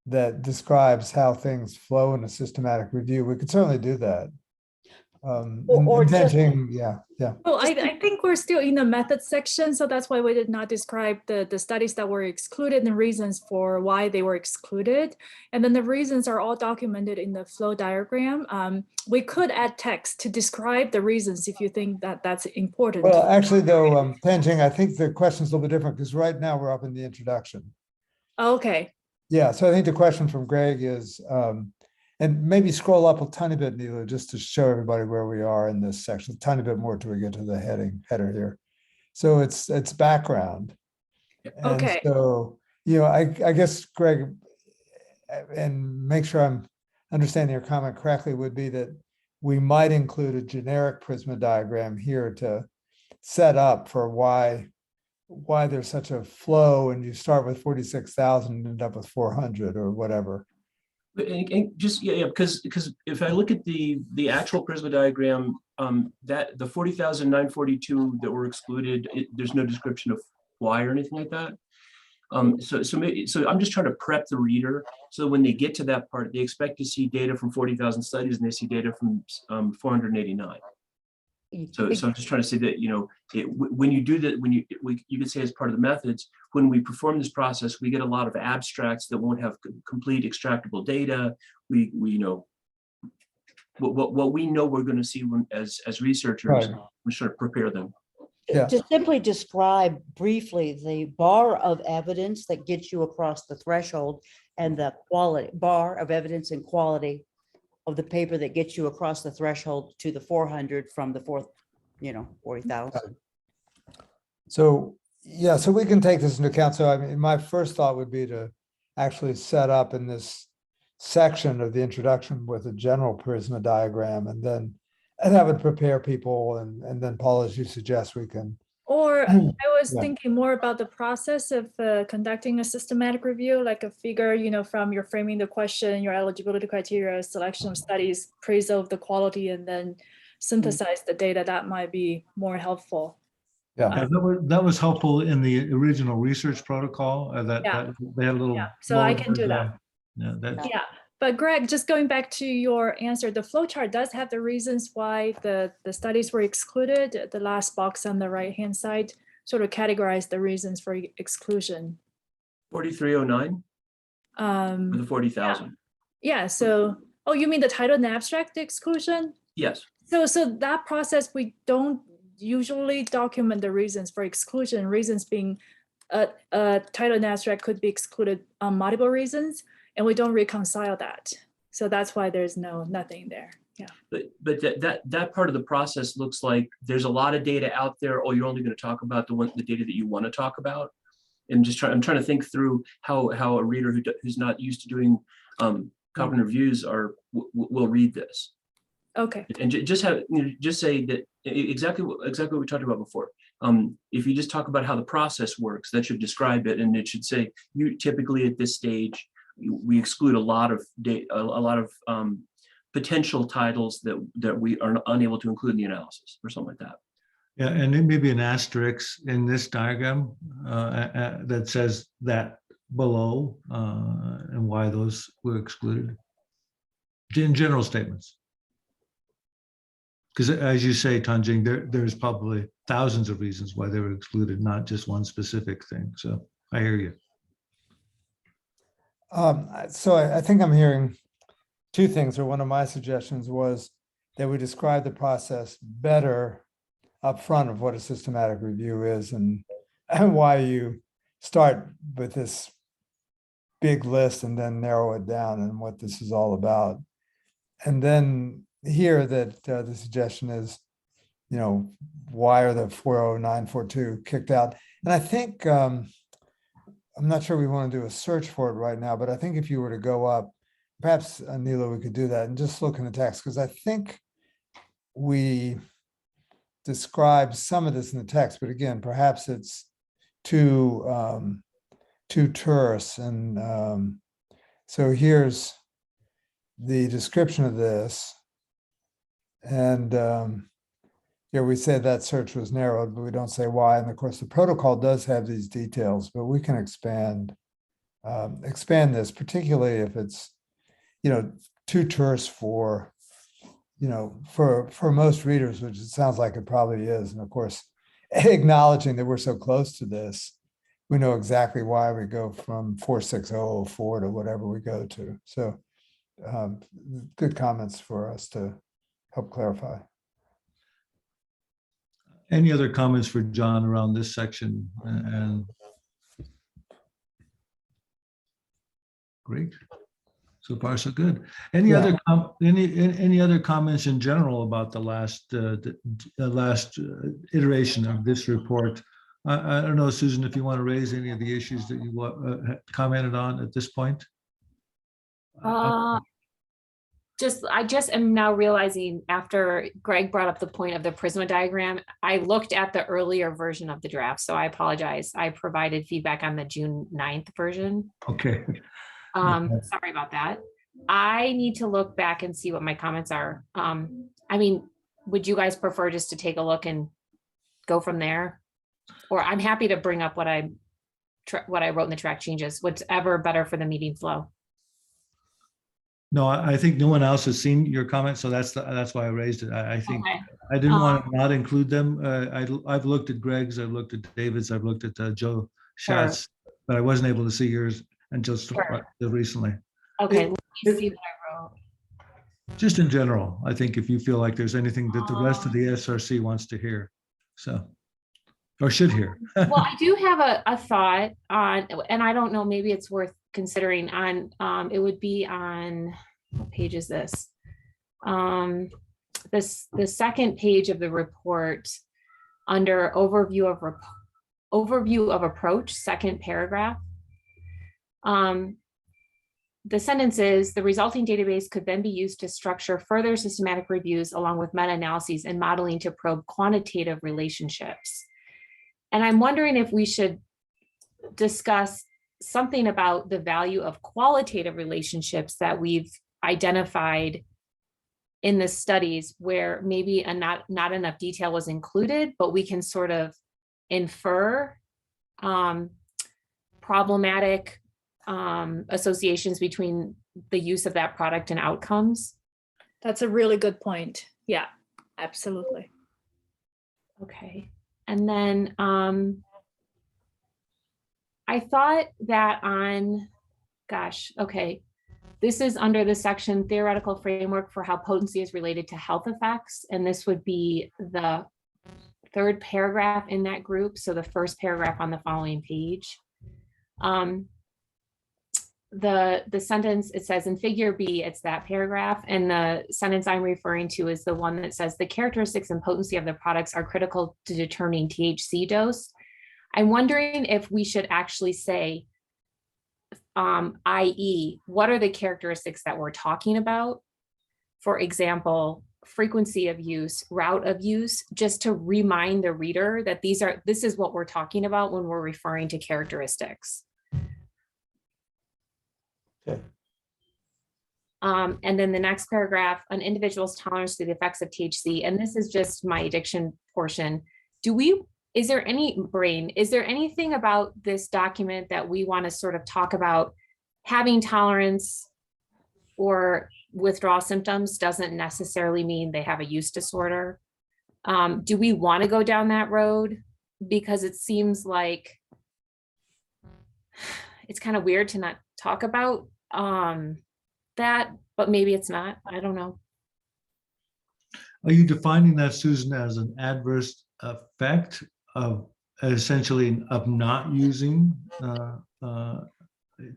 that describes how things flow in a systematic review? We could certainly do that. Or just, yeah. Well, I think we're still in the method section, so that's why we did not describe the studies that were excluded and the reasons for why they were excluded. And then the reasons are all documented in the flow diagram. We could add text to describe the reasons if you think that that's important. Well, actually, though, Tanjing, I think the question's a little bit different because right now we're up in the introduction. Okay. Yeah, so I think the question from Greg is, and maybe scroll up a tiny bit, Neela, just to show everybody where we are in this section, a tiny bit more till we get to the header here. So it's background. Okay. And so, I guess, Greg, and make sure I'm understanding your comment correctly, would be that we might include a generic Prisma diagram here to set up for why there's such a flow, and you start with 46,000 and end up with 400 or whatever. And just because if I look at the actual Prisma diagram, that the 40,942 that were excluded, there's no description of why or anything like that. So I'm just trying to prep the reader so when they get to that part, they expect to see data from 40,000 studies and they see data from 489. So I'm just trying to say that, when you do that, you could say as part of the methods, when we perform this process, we get a lot of abstracts that won't have complete extractable data. We what we know we're going to see as researchers, we sort of prepare them. Yeah. To simply describe briefly the bar of evidence that gets you across the threshold and the bar of evidence and quality of the paper that gets you across the threshold to the 400 from the 40,000. So, yeah, so we can take this into account. So, I mean, my first thought would be to actually set up in this section of the introduction with a general Prisma diagram, and that would prepare people. And then, Paul, as you suggest, we can. Or I was thinking more about the process of conducting a systematic review, like a figure, from your framing the question, your eligibility criteria, selection of studies, appraisal of the quality, and then synthesize the data. That might be more helpful. Yeah, that was helpful in the original research protocol. That they had a little. So I can do that. Yeah. But Greg, just going back to your answer, the flowchart does have the reasons why the studies were excluded. The last box on the right-hand side sort of categorized the reasons for exclusion. 4309? For the 40,000. Yeah, so, you mean the title and abstract exclusion? Yes. So that process, we don't usually document the reasons for exclusion, reasons being a title and abstract could be excluded on multiple reasons, and we don't reconcile that. So that's why there's nothing there. Yeah. But that part of the process looks like there's a lot of data out there. Oh, you're only going to talk about the data that you want to talk about. I'm trying to think through how a reader who's not used to doing cognitive reviews will read this. Okay. And just say that exactly what we talked about before. If you just talk about how the process works, that should describe it, and it should say you typically at this stage we exclude a lot of potential titles that we are unable to include in the analysis or something like that. Yeah, and it may be an asterisk in this diagram that says that below and why those were excluded. In general statements. Because as you say, Tanjing, there's probably thousands of reasons why they were excluded, not just one specific thing. So I hear you. So I think I'm hearing two things, or one of my suggestions was that we describe the process better up front of what a systematic review is and why you start with this big list and then narrow it down and what this is all about. And then here that the suggestion is, why are the 40942 kicked out? And I think, I'm not sure we want to do a search for it right now, but I think if you were to go up, perhaps Nilo, we could do that and just look in the text, because I think we describe some of this in the text, but again, perhaps it's too terse. And so here's the description of this. And we say that search was narrowed, but we don't say why. And of course, the protocol does have these details, but we can expand this, particularly if it's, too terse for, for most readers, which it sounds like it probably is. And of course, acknowledging that we're so close to this, we know exactly why we go from 46004 to whatever we go to. So good comments for us to help clarify. Any other comments for John around this section? And great. So far, so good. Any other any other comments in general about the last iteration of this report? I don't know, Susan, if you want to raise any of the issues that you commented on at this point. I just am now realizing, after Greg brought up the point of the Prisma diagram, I looked at the earlier version of the draft, so I apologize. I provided feedback on the June 9th version. Okay. Sorry about that. I need to look back and see what my comments are. I mean, would you guys prefer just to take a look and go from there? Or I'm happy to bring up what I wrote in the track changes, whatever better for the meeting flow. No, I think no one else has seen your comment, so that's why I raised it. I think Okay. I didn't want to not include them. I've looked at Greg's, I've looked at David's, I've looked at Joe Schatz, but I wasn't able to see yours until recently. Okay, let me see what I wrote. Just in general, I think if you feel like there's anything that the rest of the SRC wants to hear, so, or should hear. Well, I do have a thought on, and I don't know, maybe it's worth considering on, it would be on, what page is this? The second page of the report under overview of approach, second paragraph. The sentence is, the resulting database could then be used to structure further systematic reviews along with meta-analyses and modeling to probe quantitative relationships. And I'm wondering if we should discuss something about the value of qualitative relationships that we've identified in the studies, where maybe not enough detail was included, but we can sort of infer problematic associations between the use of that product and outcomes. That's a really good point. Yeah, absolutely. Okay. And then I thought that this is under the section theoretical framework for how potency is related to health effects. And this would be the third paragraph in that group. So the first paragraph on the following page. The sentence, it says in figure B, it's that paragraph. And the sentence I'm referring to is the one that says the characteristics and potency of the products are critical to determining THC dose. I'm wondering if we should actually say, i.e., what are the characteristics that we're talking about? For example, frequency of use, route of use, just to remind the reader that this is what we're talking about when we're referring to characteristics. Okay. And then the next paragraph, an individual's tolerance to the effects of THC, and this is just my addiction portion. Is there anything about this document that we want to sort of talk about? Having tolerance or withdrawal symptoms doesn't necessarily mean they have a use disorder. Do we want to go down that road? Because it seems like it's kind of weird to not talk about that, but maybe it's not. I don't know. Are you defining that, Susan, as an adverse effect of essentially of not using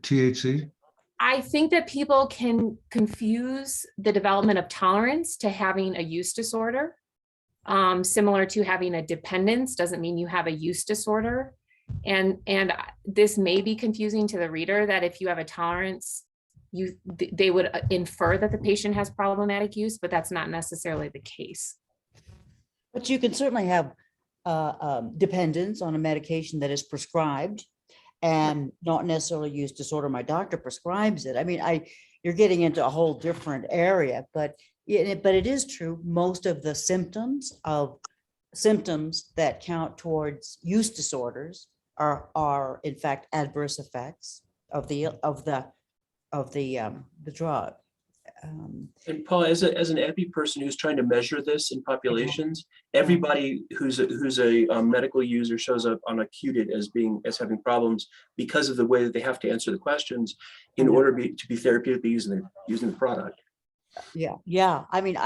THC? I think that people can confuse the development of tolerance to having a use disorder. Similar to having a dependence doesn't mean you have a use disorder. And this may be confusing to the reader that if you have a tolerance, they would infer that the patient has problematic use, but that's not necessarily the case. But you can certainly have dependence on a medication that is prescribed and not necessarily use disorder. My doctor prescribes it. I mean, you're getting into a whole different area, but it is true. Most of the symptoms that count towards use disorders are in fact adverse effects of the drug. And Paul, as an epi person who's trying to measure this in populations, everybody who's a medical user shows up on Acuted as having problems because of the way that they have to answer the questions in order to be therapeutically using the product. Yeah. I mean,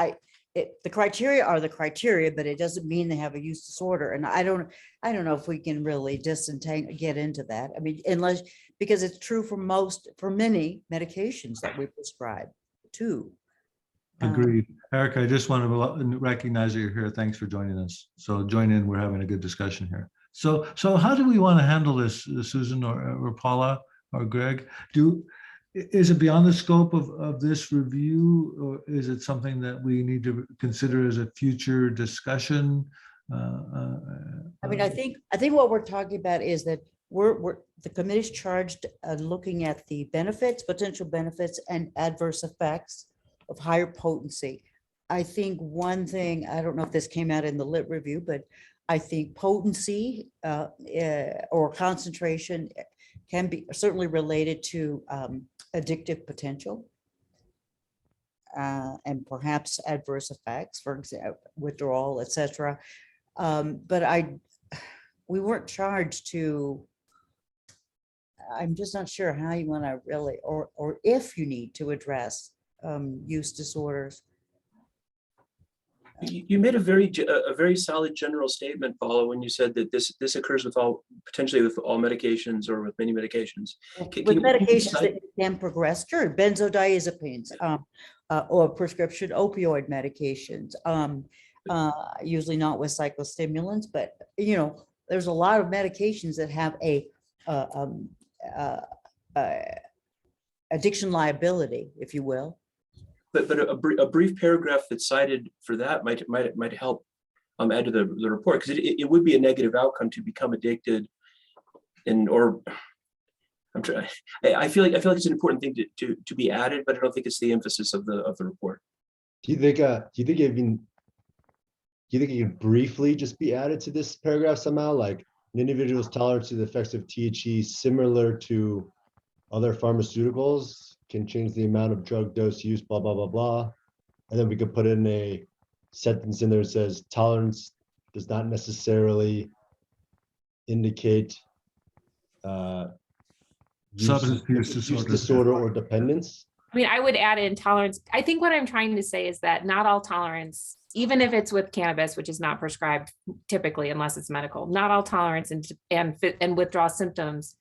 the criteria are the criteria, but it doesn't mean they have a use disorder. And I don't know if we can really get into that. I mean, because it's true for many medications that we prescribe too. Agreed. Erica, I just want to recognize that you're here. Thanks for joining us. So join in. We're having a good discussion here. So how do we want to handle this, Susan or Paula or Greg? Is it beyond the scope of this review, or is it something that we need to consider as a future discussion? I mean, I think what we're talking about is that the committee's charged looking at the potential benefits and adverse effects of higher potency. I think one thing, I don't know if this came out in the lit review, but I think potency or concentration can be certainly related to addictive potential and perhaps adverse effects, for example, withdrawal, etc. But we weren't charged to. I'm just not sure how you want to really, or if you need to address use disorders. You made a very solid general statement, Paula, when you said that this occurs potentially with all medications or with many medications. With medications that can progress, sure, benzodiazepines or prescription opioid medications, usually not with psychostimulants, but there's a lot of medications that have a addiction liability, if you will. But a brief paragraph that's cited for that might help add to the report, because it would be a negative outcome to become addicted, I feel like it's an important thing to be added, but I don't think it's the emphasis of the report. Do you think it can briefly just be added to this paragraph somehow, like an individual's tolerance to the effects of THC similar to other pharmaceuticals can change the amount of drug dose use, blah, blah, blah, blah. And then we could put in a sentence in there that says tolerance does not necessarily indicate substance use disorder or dependence. I mean, I would add in tolerance. I think what I'm trying to say is that not all tolerance, even if it's with cannabis, which is not prescribed typically unless it's medical, not all tolerance and withdrawal symptoms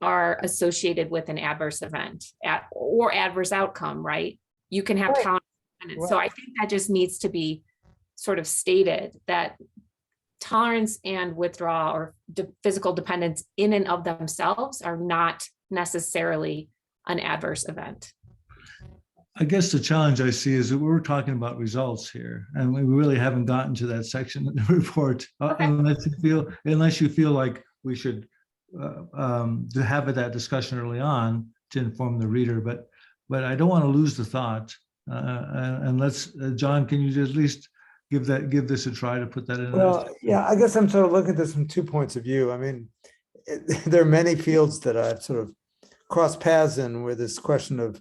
are associated with an adverse event or adverse outcome, right? You can have tolerance. Right. So I think that just needs to be sort of stated that tolerance and withdrawal or physical dependence in and of themselves are not necessarily an adverse event. I guess the challenge I see is that we're talking about results here, and we really haven't gotten to that section of the report. Okay. Unless you feel like we should to have that discussion early on to inform the reader, but I don't want to lose the thought. And let's, John, can you just at least give this a try to put that in? Well, yeah, I guess I'm sort of looking at this from 2 points of view. I mean, there are many fields that I've sort of crossed paths in where this question of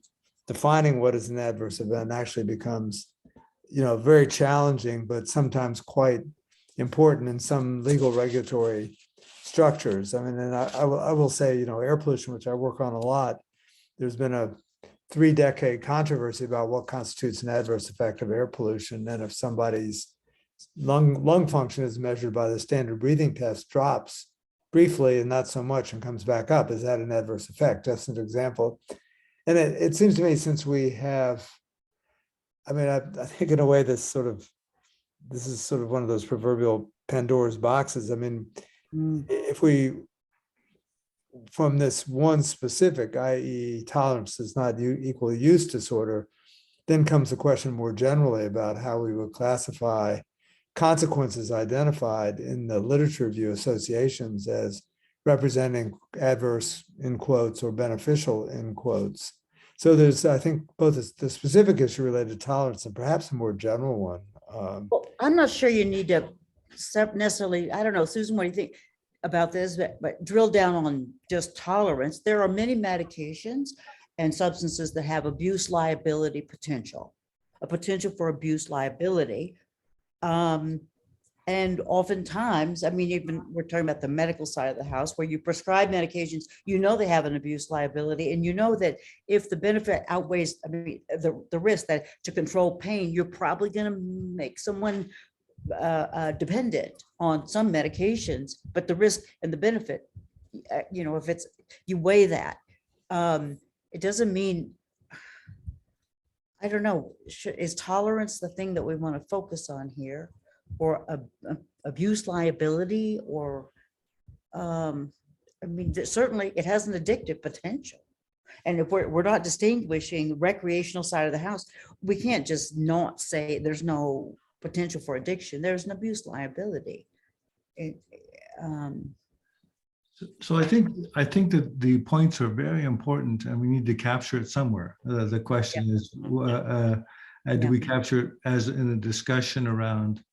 defining what is an adverse event actually becomes, very challenging, but sometimes quite important in some legal regulatory structures. I mean, and I will say, air pollution, which I work on a lot, there's been a 3-decade controversy about what constitutes an adverse effect of air pollution. And if somebody's lung function is measured by the standard breathing test drops briefly and not so much and comes back up, is that an adverse effect? Just an example. And it seems to me, since we have, I mean, I think in a way this is sort of one of those proverbial Pandora's boxes. I mean, if we, from this one specific, i.e. tolerance is not equal use disorder, then comes the question more generally about how we would classify consequences identified in the literature review associations as representing adverse in quotes or beneficial in quotes. So there's, I think, both the specific issue related to tolerance and perhaps a more general one. Well, I'm not sure you need to necessarily, I don't know, Susan, what do you think about this? But drill down on just tolerance. There are many medications and substances that have abuse liability potential, a potential for abuse liability. And oftentimes, I mean, even we're talking about the medical side of the house where you prescribe medications, they have an abuse liability, and that if the benefit outweighs, I mean, the risk that to control pain, you're probably going to make someone dependent on some medications, but the risk and the benefit, if it's, you weigh that, it doesn't mean, I don't know, is tolerance the thing that we want to focus on here, or abuse liability, or I mean, certainly it has an addictive potential. And if we're not distinguishing recreational side of the house, we can't just not say there's no potential for addiction. There's an abuse liability. So I think that the points are very important, and we need to capture it somewhere. The question is, do we capture it as in a discussion around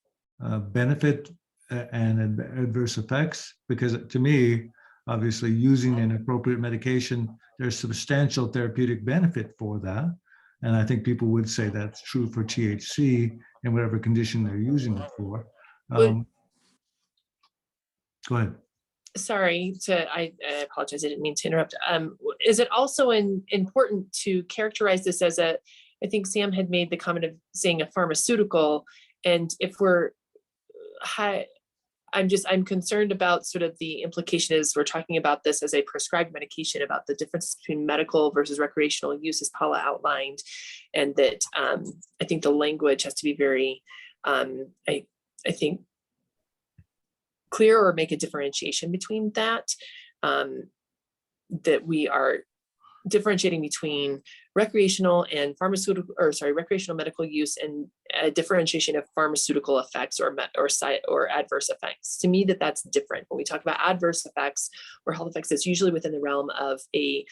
benefit and adverse effects? Because to me, obviously, using an appropriate medication, there's substantial therapeutic benefit for that. And I think people would say that's true for THC in whatever condition they're using it for. Go ahead. Sorry, I apologize, I didn't mean to interrupt. Is it also important to characterize this as I think Sam had made the comment of saying a pharmaceutical, and if we're I'm concerned about sort of the implication is we're talking about this as a prescribed medication, about the difference between medical versus recreational use, as Paula outlined, and that I think the language has to be very, I think, clear, or make a differentiation between that, that we are differentiating between recreational and pharmaceutical, recreational medical use, and a differentiation of pharmaceutical effects or adverse effects. To me, that's different. When we talk about adverse effects or health effects, it's usually within the realm of a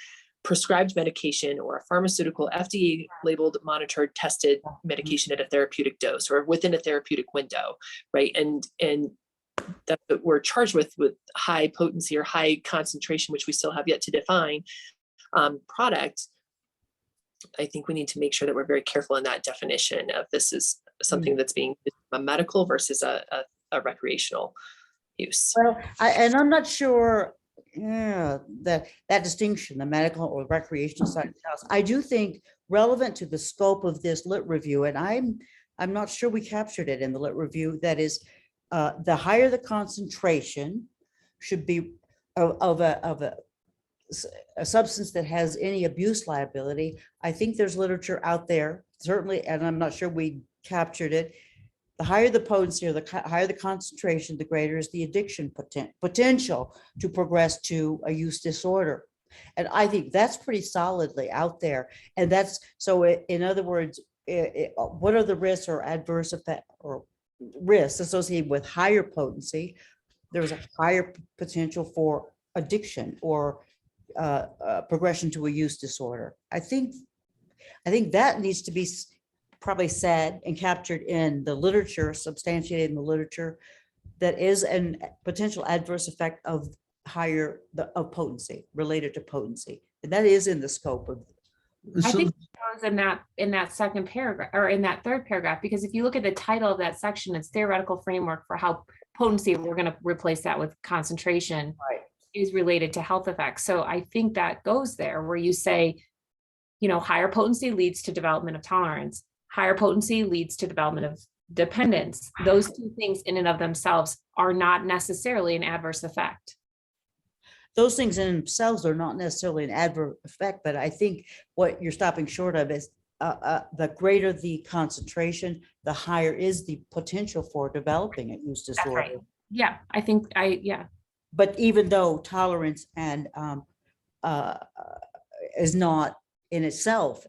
prescribed medication or a pharmaceutical FDA labeled, monitored, tested medication at a therapeutic dose or within a therapeutic window, right? And that we're charged with high potency or high concentration, which we still have yet to define, product. I think we need to make sure that we're very careful in that definition of this is something that's being a medical versus a recreational use. Well, I'm not sure that distinction, the medical or recreational side of the house. I do think relevant to the scope of this lit review, and I'm not sure we captured it in the lit review, that is the higher the concentration should be of a substance that has any abuse liability. I think there's literature out there, certainly, and I'm not sure we captured it, the higher the potency or higher the concentration, the greater is the addiction potential to progress to a use disorder. And I think that's pretty solidly out there. And that's, so in other words, what are the risks or adverse effect or risks associated with higher potency? There's a higher potential for addiction or progression to a use disorder. I think that needs to be probably said and captured in the literature, substantiated in the literature, that is a potential adverse effect of of potency, related to potency. And that is in the scope of. I think it goes in that second paragraph or in that third paragraph, because if you look at the title of that section, it's theoretical framework for how potency, we're going to replace that with concentration, right, is related to health effects. So I think that goes there where you say, higher potency leads to development of tolerance. Higher potency leads to development of dependence. Those two things in and of themselves are not necessarily an adverse effect. Those things in themselves are not necessarily an adverse effect, but I think what you're stopping short of is the greater the concentration, the higher is the potential for developing a use disorder. That's right. Yeah, I think yeah. But even though tolerance and is not in itself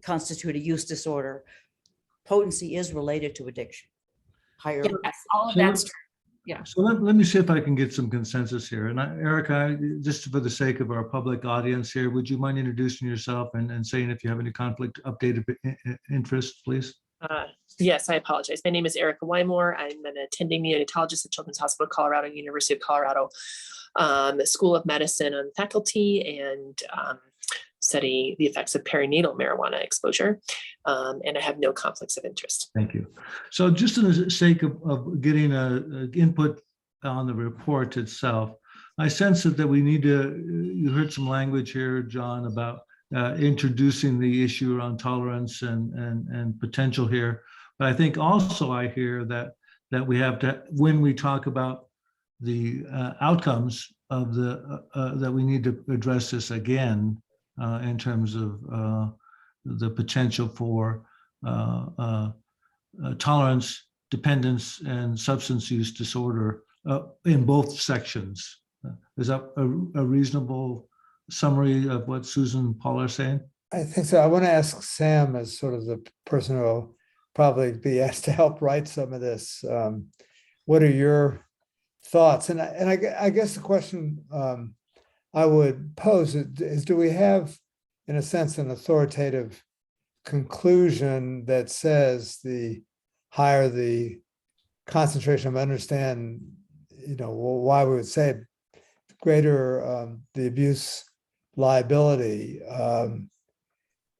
constitute a use disorder, potency is related to addiction. Higher. Yes, all of that's true. Yeah. So let me see if I can get some consensus here. And Erica, just for the sake of our public audience here, would you mind introducing yourself and saying if you have any conflict updated interest, please? Yes, I apologize. My name is Erica Wymore. I'm an attending neonatologist at Children's Hospital of Colorado, University of Colorado School of Medicine on faculty, and study the effects of perinatal marijuana exposure. And I have no conflicts of interest. Thank you. So just for the sake of getting input on the report itself, I sense that we need to, you heard some language here, John, about introducing the issue around tolerance and potential here. But I think also I hear that we have to, when we talk about the outcomes of that we need to address this again in terms of the potential for tolerance, dependence, and substance use disorder in both sections. Is that a reasonable summary of what Susan and Paul are saying? I think so. I want to ask Sam, as sort of the person who will probably be asked to help write some of this. What are your thoughts? And I guess the question I would pose is, do we have, in a sense, an authoritative conclusion that says the higher the concentration, I understand, why we would say greater the abuse liability,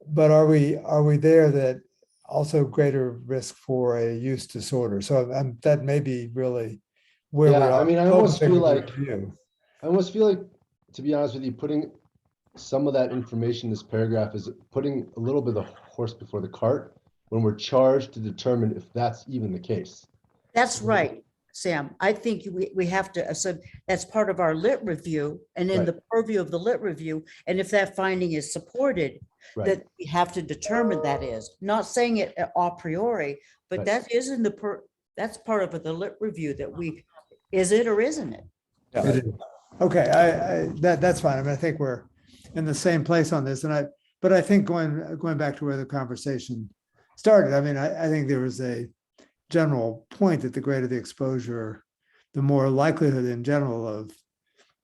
but are we there that also greater risk for a use disorder? So that may be really where we are. I mean, I almost feel like, to be honest with you, putting some of that information in this paragraph is putting a little bit of the horse before the cart when we're charged to determine if that's even the case. That's right, Sam. I think we have to, so that's part of our lit review, and in the purview of the lit review, and if that finding is supported, that we have to determine that is. Not saying it a priori, but that is in that's part of the lit review, that is it or isn't it? Yeah. Okay, that's fine. I mean, I think we're in the same place on this, but I think going back to where the conversation started, I mean, I think there was a general point that the greater the exposure, the more likelihood in general of,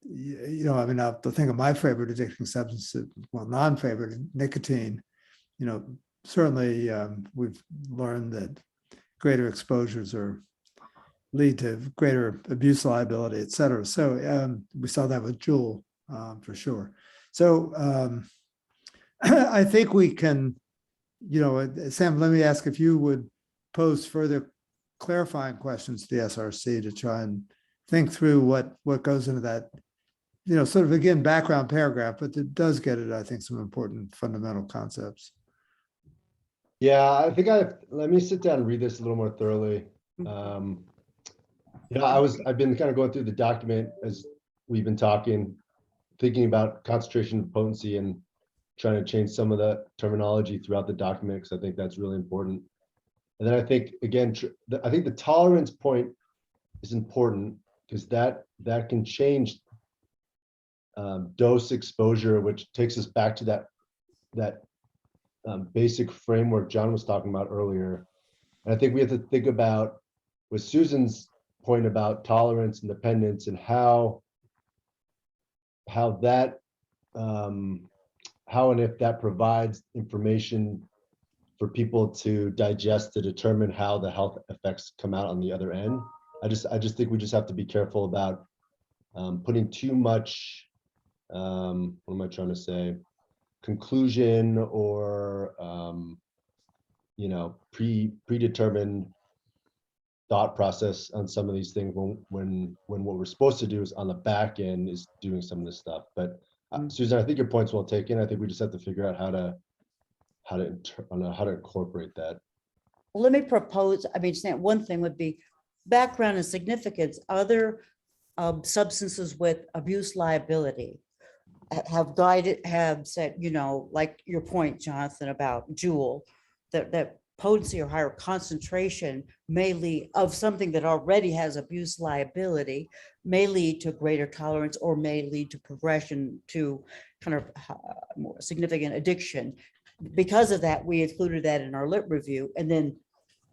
I mean, I'll think of my favorite addicting substance, well, non-favorite, nicotine. Certainly we've learned that greater exposures lead to greater abuse liability, et cetera. So we saw that with Juul for sure. So I think we can, Sam, let me ask if you would pose further clarifying questions to the SRC to try and think through what goes into that, sort of, again, background paragraph, but it does get at, I think, some important fundamental concepts. Yeah, I think let me sit down and read this a little more thoroughly. I've been kind of going through the document as we've been talking, thinking about concentration and potency and trying to change some of the terminology throughout the document, because I think that's really important. And then I think, again, I think the tolerance point is important because that can change dose exposure, which takes us back to that basic framework John was talking about earlier. And I think we have to think about, with Susan's point about tolerance and dependence, and how that how and if that provides information for people to digest to determine how the health effects come out on the other end. I just think we just have to be careful about putting too much, what am I trying to say, conclusion or predetermined thought process on some of these things when what we're supposed to do is on the back end is doing some of this stuff. But Susan, I think your point's well taken. I think we just have to figure out how to incorporate that. Well, let me propose, I mean, one thing would be background and significance. Other substances with abuse liability have said, like your point, Jonathan, about Juul, that potency or higher concentration may lead of something that already has abuse liability, may lead to greater tolerance or may lead to progression to kind of more significant addiction. Because of that, we included that in our lit review. And then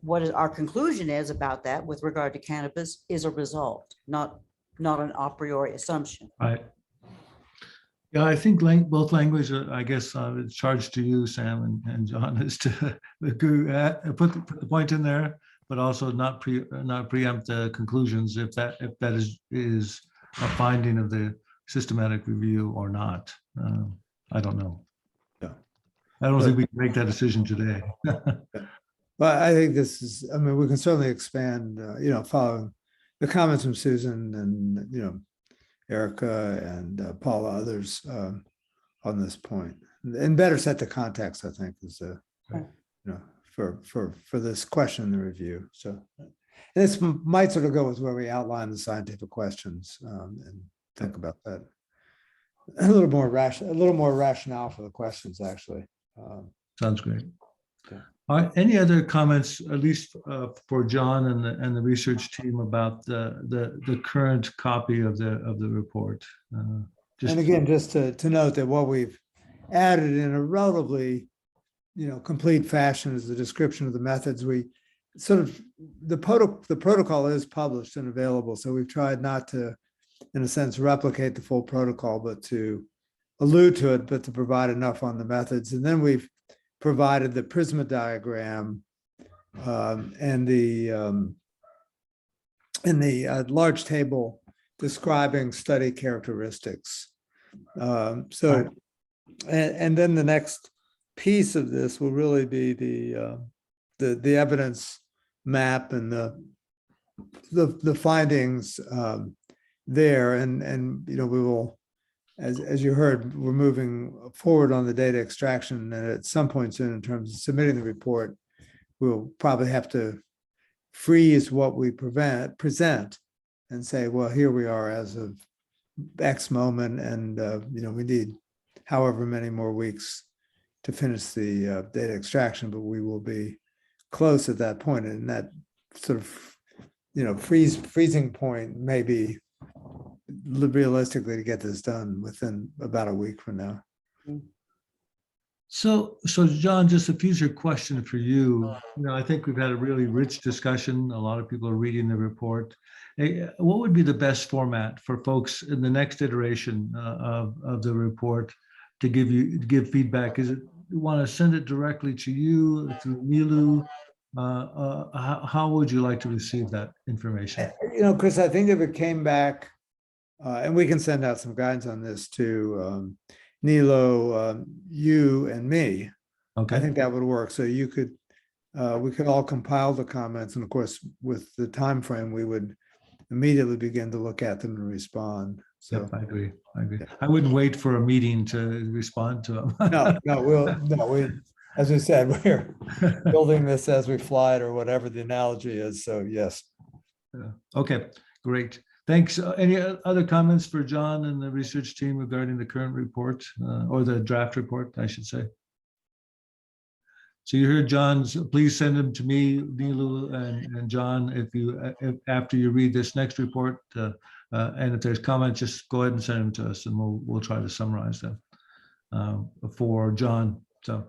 what is our conclusion is about that with regard to cannabis is a result, not an a priori assumption. Right. Yeah, I think both language, I guess, it's charged to you, Sam and John, is to put the point in there, but also not preempt the conclusions if that is a finding of the systematic review or not. I don't know. Yeah. I don't think we can make that decision today. But I think I mean, we can certainly expand, following the comments from Susan and, Erica and Paula, others on this point, and better set the context, I think, is for this question in the review. So, and this might sort of go with where we outline the scientific questions and think about that. A little more rationale for the questions, actually. Sounds great. Yeah. All right. Any other comments, at least for John and the research team, about the current copy of the report? And again, just to note that what we've added in a relatively, complete fashion is the description of the methods. We sort of the protocol is published and available, so we've tried not to, in a sense, replicate the full protocol, but to allude to it, but to provide enough on the methods. And then we've provided the Prisma diagram and the large table describing study characteristics. And then the next piece of this will really be the evidence map and the findings there. And we will, as you heard, we're moving forward on the data extraction, and at some point soon, in terms of submitting the report, we'll probably have to freeze what we present and say, well, here we are as of X moment, and we need however many more weeks to finish the data extraction, but we will be close at that point. And that sort of freezing point may be realistically to get this done within about a week from now. So John, just a future question for you. I think we've had a really rich discussion. A lot of people are reading the report. What would be the best format for folks in the next iteration of the report to give feedback? Is it you want to send it directly to you through Milu? How would you like to receive that information? Chris, I think if it came back, and we can send out some guidance on this to Nilo, you, and me. Okay. I think that would work. So we could all compile the comments, and of course, with the time frame, we would immediately begin to look at them and respond. So yep, I agree. I wouldn't wait for a meeting to respond to them. No, as we said, we're building this as we fly it, or whatever the analogy is. So yes. Okay, great. Thanks. Any other comments for John and the research team regarding the current report or the draft report, I should say? So you heard John's, please send them to me, Nilu and John, if after you read this next report, and if there's comments, just go ahead and send them to us and we'll try to summarize them for John. So,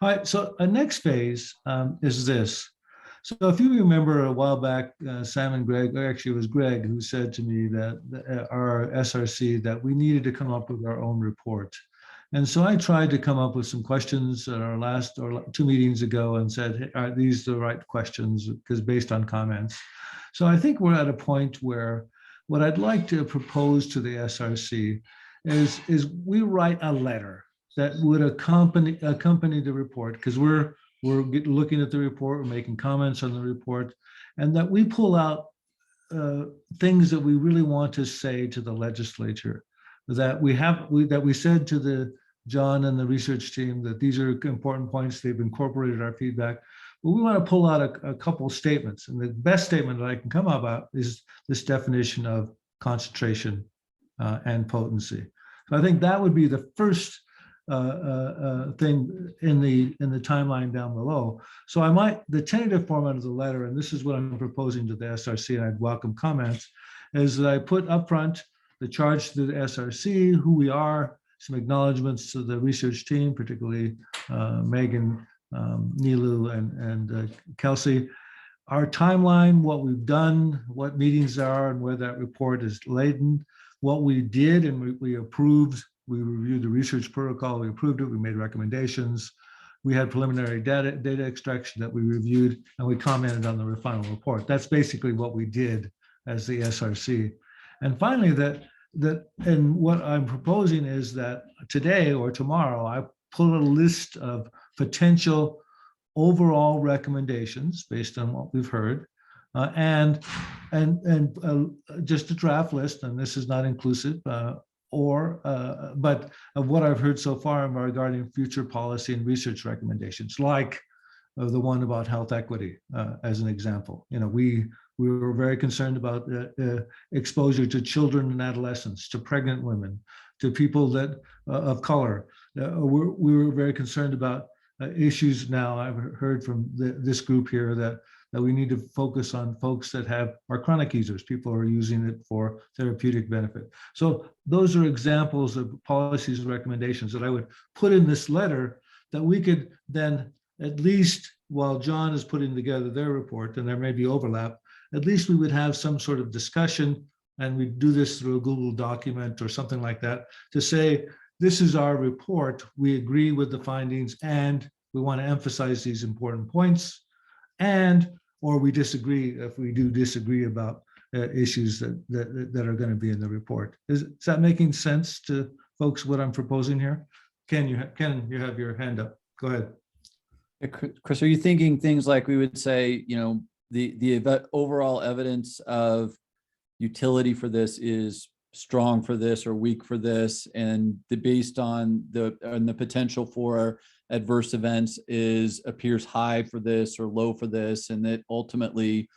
all right, so our next phase is this. So if you remember a while back, Sam and Greg, or actually it was Greg who said to me that our SRC, that we needed to come up with our own report. And so I tried to come up with some questions at our last or 2 meetings ago and said, hey, are these the right questions? Because based on comments. So I think we're at a point where what I'd like to propose to the SRC is we write a letter that would accompany the report, because we're looking at the report, we're making comments on the report, and that we pull out things that we really want to say to the legislature, that we said to the John and the research team that these are important points, they've incorporated our feedback, but we want to pull out a couple of statements. And the best statement that I can come about is this definition of concentration and potency. So I think that would be the first thing in the timeline down below. So the tentative format of the letter, and this is what I'm proposing to the SRC, and I'd welcome comments, is that I put up front the charge to the SRC, who we are, some acknowledgements to the research team, particularly Megan, Nilu, and Kelsey, our timeline, what we've done, what meetings there are, and where that report is laden, what we did, and we approved. We reviewed the research protocol, we approved it, we made recommendations. We had preliminary data extraction that we reviewed, and we commented on the final report. That's basically what we did as the SRC. And finally, and what I'm proposing is that today or tomorrow, I pull a list of potential overall recommendations based on what we've heard, and just a draft list, and this is not inclusive, but of what I've heard so far regarding future policy and research recommendations, like the one about health equity, as an example. We were very concerned about exposure to children and adolescents, to pregnant women, to people that of color. We were very concerned about issues. Now I've heard from this group here that we need to focus on folks that are chronic users, people who are using it for therapeutic benefit. So those are examples of policies and recommendations that I would put in this letter that we could then, at least while John is putting together their report, and there may be overlap, at least we would have some sort of discussion, and we do this through a Google document or something like that, to say, this is our report, we agree with the findings, and we want to emphasize these important points, or we disagree if we do disagree about issues that are going to be in the report. Is that making sense to folks, what I'm proposing here? Ken, you have your hand up. Go ahead. Chris, are you thinking things like we would say, the overall evidence of utility for this is strong for this or weak for this, and based on the potential for adverse events appears high for this or low for this, and that ultimately,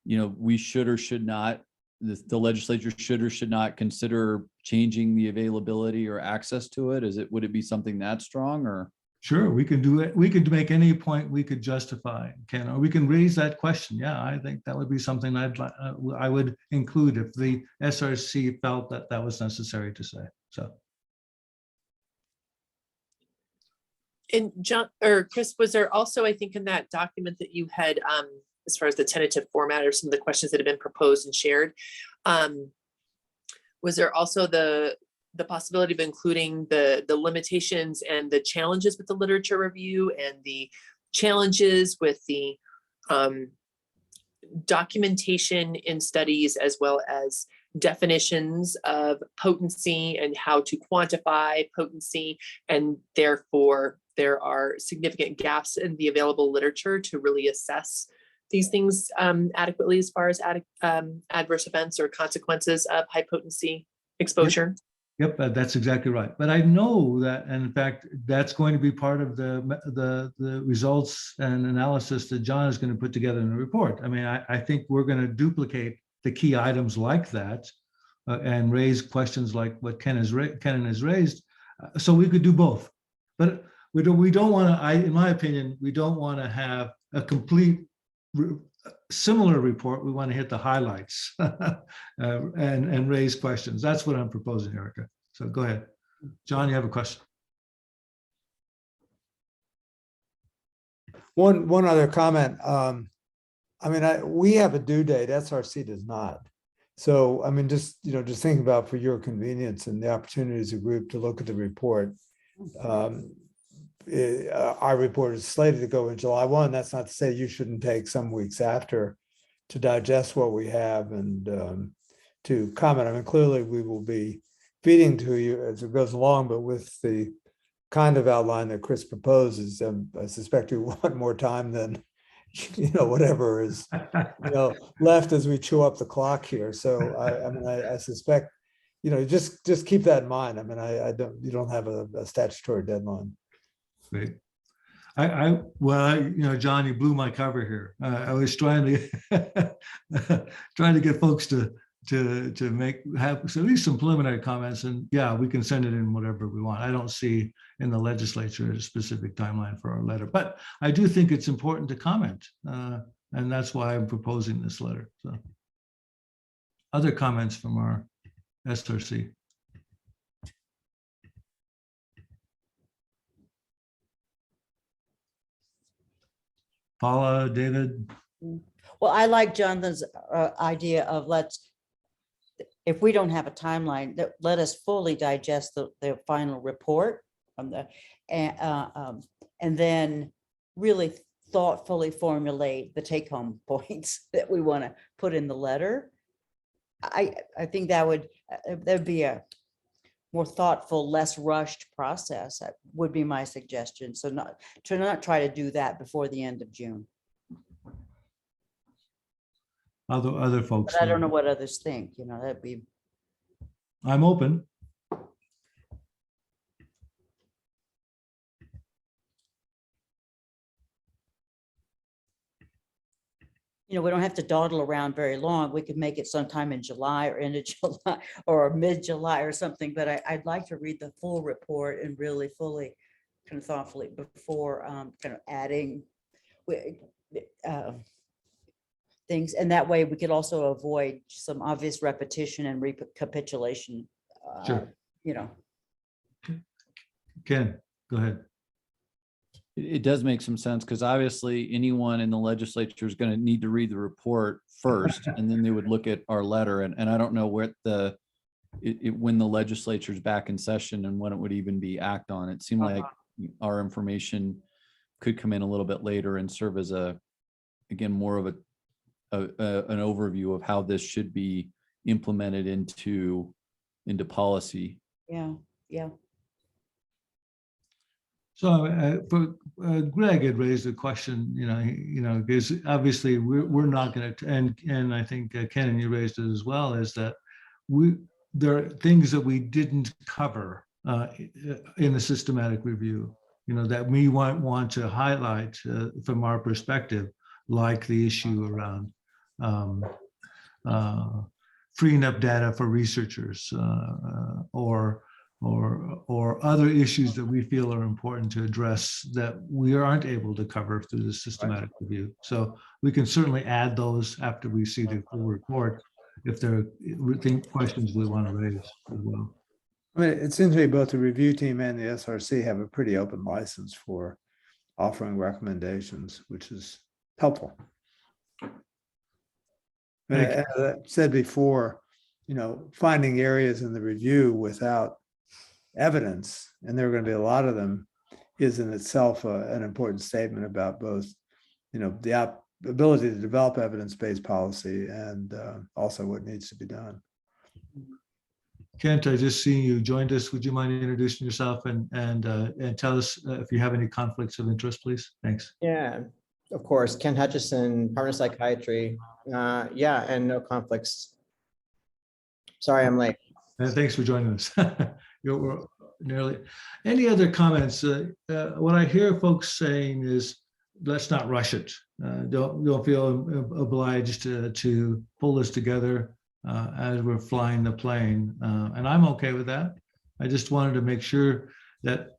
we should or should not, the legislature should or should not consider changing the availability or access to it? Would it be something that strong, or? Sure, we can do it. We could make any point we could justify, Ken, or we can raise that question. Yeah, I think that would be something I would include if the SRC felt that was necessary to say. So. And John or Chris, was there also, I think, in that document that you had, as far as the tentative format or some of the questions that have been proposed and shared, was there also the possibility of including the limitations and the challenges with the literature review and the challenges with the documentation in studies, as well as definitions of potency and how to quantify potency, and therefore there are significant gaps in the available literature to really assess these things adequately as far as adverse events or consequences of high potency exposure? Yep, that's exactly right. But I know that, and in fact, that's going to be part of the results and analysis that John is going to put together in the report. I mean, I think we're going to duplicate the key items like that and raise questions like what Ken has raised. So we could do both. But we don't want to, in my opinion, we don't want to have a complete similar report. We want to hit the highlights and raise questions. That's what I'm proposing, Erica. So go ahead. John, you have a question? One other comment. I mean, we have a due date, SRC does not. So, I mean, just think about for your convenience and the opportunity as a group to look at the report. Our report is slated to go in July 1. That's not to say you shouldn't take some weeks after to digest what we have and to comment. I mean, clearly we will be feeding to you as it goes along, but with the kind of outline that Chris proposes, I suspect we want more time than whatever is left as we chew up the clock here. So I suspect just keep that in mind. I mean, you don't have a statutory deadline. Great. Well, John, you blew my cover here. I was trying to get folks to have at least some preliminary comments, and yeah, we can send it in whatever we want. I don't see in the legislature a specific timeline for our letter, but I do think it's important to comment, and that's why I'm proposing this letter. So, other comments from our SRC? Paula, David? Well, I like Jonathan's idea of if we don't have a timeline, let us fully digest the final report from and then really thoughtfully formulate the take-home points that we want to put in the letter. I think that'd be a more thoughtful, less rushed process. That would be my suggestion. So not try to do that before the end of June. Other folks. But I don't know what others think. That'd be. I'm open. We don't have to dawdle around very long. We could make it sometime in July or end of July or mid-July or something, but I'd like to read the full report and really fully kind of thoughtfully before kind of adding things. And that way we could also avoid some obvious repetition and recapitulation. Sure. Ken, go ahead. It does make some sense because obviously anyone in the legislature is going to need to read the report first, and then they would look at our letter. And I don't know where when the legislature is back in session and when it would even be act on. It seemed like our information could come in a little bit later and serve as again, more of an overview of how this should be implemented into policy. Yeah. So Greg had raised a question, because obviously we're not going to, and I think Ken and you raised it as well, is that there are things that we didn't cover in the systematic review, that we want to highlight from our perspective, like the issue around freeing up data for researchers or other issues that we feel are important to address that we aren't able to cover through the systematic review. So we can certainly add those after we see the full report if there are questions we want to raise as well. I mean, it seems to me both the review team and the SRC have a pretty open license for offering recommendations, which is helpful. As I said before, finding areas in the review without evidence, and there are going to be a lot of them, is in itself an important statement about both, the ability to develop evidence-based policy and also what needs to be done. Kent, I just see you joined us. Would you mind introducing yourself and tell us if you have any conflicts of interest, please? Thanks. Yeah, of course. Kent Hutchison, partner psychiatry. Yeah, and no conflicts. Sorry, I'm late. Thanks for joining us. You're nearly. Any other comments? What I hear folks saying is, let's not rush it. Don't feel obliged to pull this together as we're flying the plane, and I'm okay with that. I just wanted to make sure that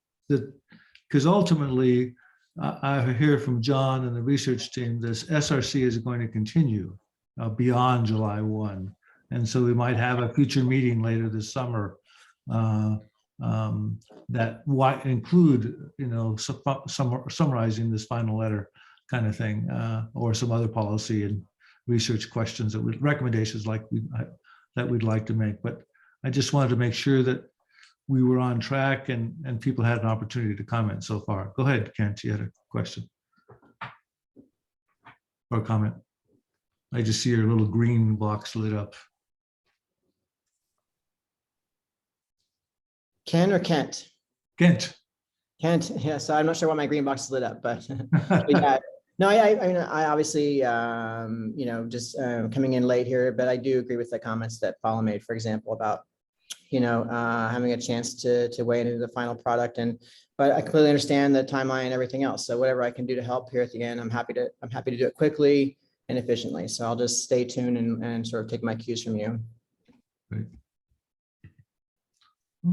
because ultimately, I hear from John and the research team, this SRC is going to continue beyond July 1. And so we might have a future meeting later this summer that might include, summarizing this final letter kind of thing, or some other policy and research questions recommendations that we'd like to make. But I just wanted to make sure that we were on track and people had an opportunity to comment so far. Go ahead, Kent, you had a question or comment. I just see your little green box lit up. Ken or Kent? Kent. Kent, yeah, so I'm not sure why my green box is lit up, but, but yeah. No, I mean, I obviously, just coming in late here, but I do agree with the comments that Paula made, for example, about, having a chance to weigh into the final product. But I completely understand the timeline and everything else. So whatever I can do to help here at the end, I'm happy to do it quickly and efficiently. So I'll just stay tuned and sort of take my cues from you. Great.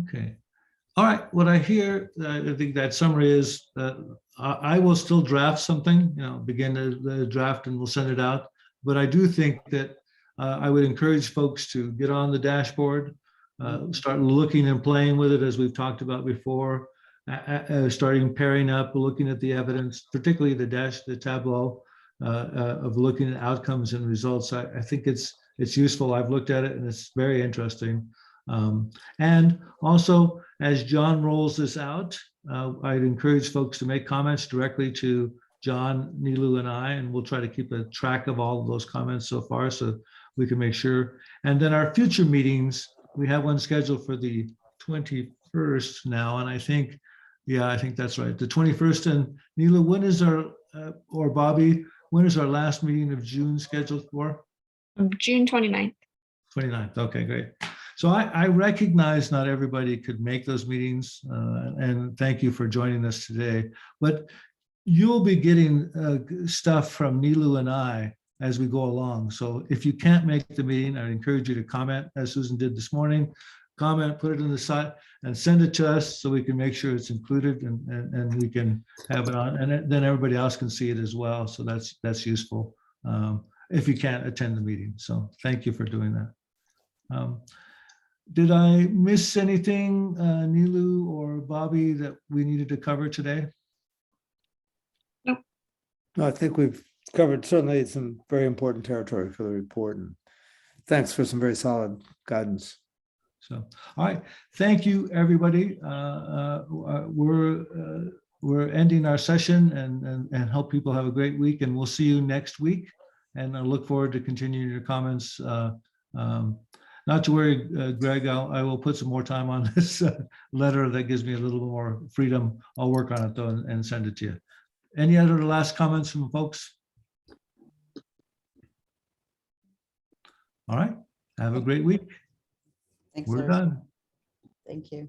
Okay. All right. What I hear, I think that summary is I will still draft something, begin the draft and we'll send it out. But I do think that I would encourage folks to get on the dashboard, start looking and playing with it as we've talked about before, starting pairing up, looking at the evidence, particularly the tableau of looking at outcomes and results. I think it's useful. I've looked at it and it's very interesting. And also, as John rolls this out, I'd encourage folks to make comments directly to John, Nilu, and I, and we'll try to keep a track of all of those comments so far so we can make sure. And then our future meetings, we have one scheduled for the 21st now, and I think that's right, the 21st. And Nilu, when is our, or Bobby, when is our last meeting of June scheduled for? June 29th. 29th, okay, great. So I recognize not everybody could make those meetings, and thank you for joining us today. But you'll be getting stuff from Nilu and I as we go along. So if you can't make the meeting, I encourage you to comment, as Susan did this morning. Comment, put it in the site, and send it to us so we can make sure it's included and we can have it on, and then everybody else can see it as well. So that's useful if you can't attend the meeting. So thank you for doing that. Did I miss anything, Nilu or Bobby, that we needed to cover today? No, I think we've covered certainly some very important territory for the report. And thanks for some very solid guidance. So, all right. Thank you, everybody. We're ending our session and hope people have a great week. And we'll see you next week. And I look forward to continuing your comments. Not to worry, Greg, I will put some more time on this letter that gives me a little more freedom. I'll work on it though and send it to you. Any other last comments from folks? All right. Have a great week. Thanks, We're Larry. done. Thank you.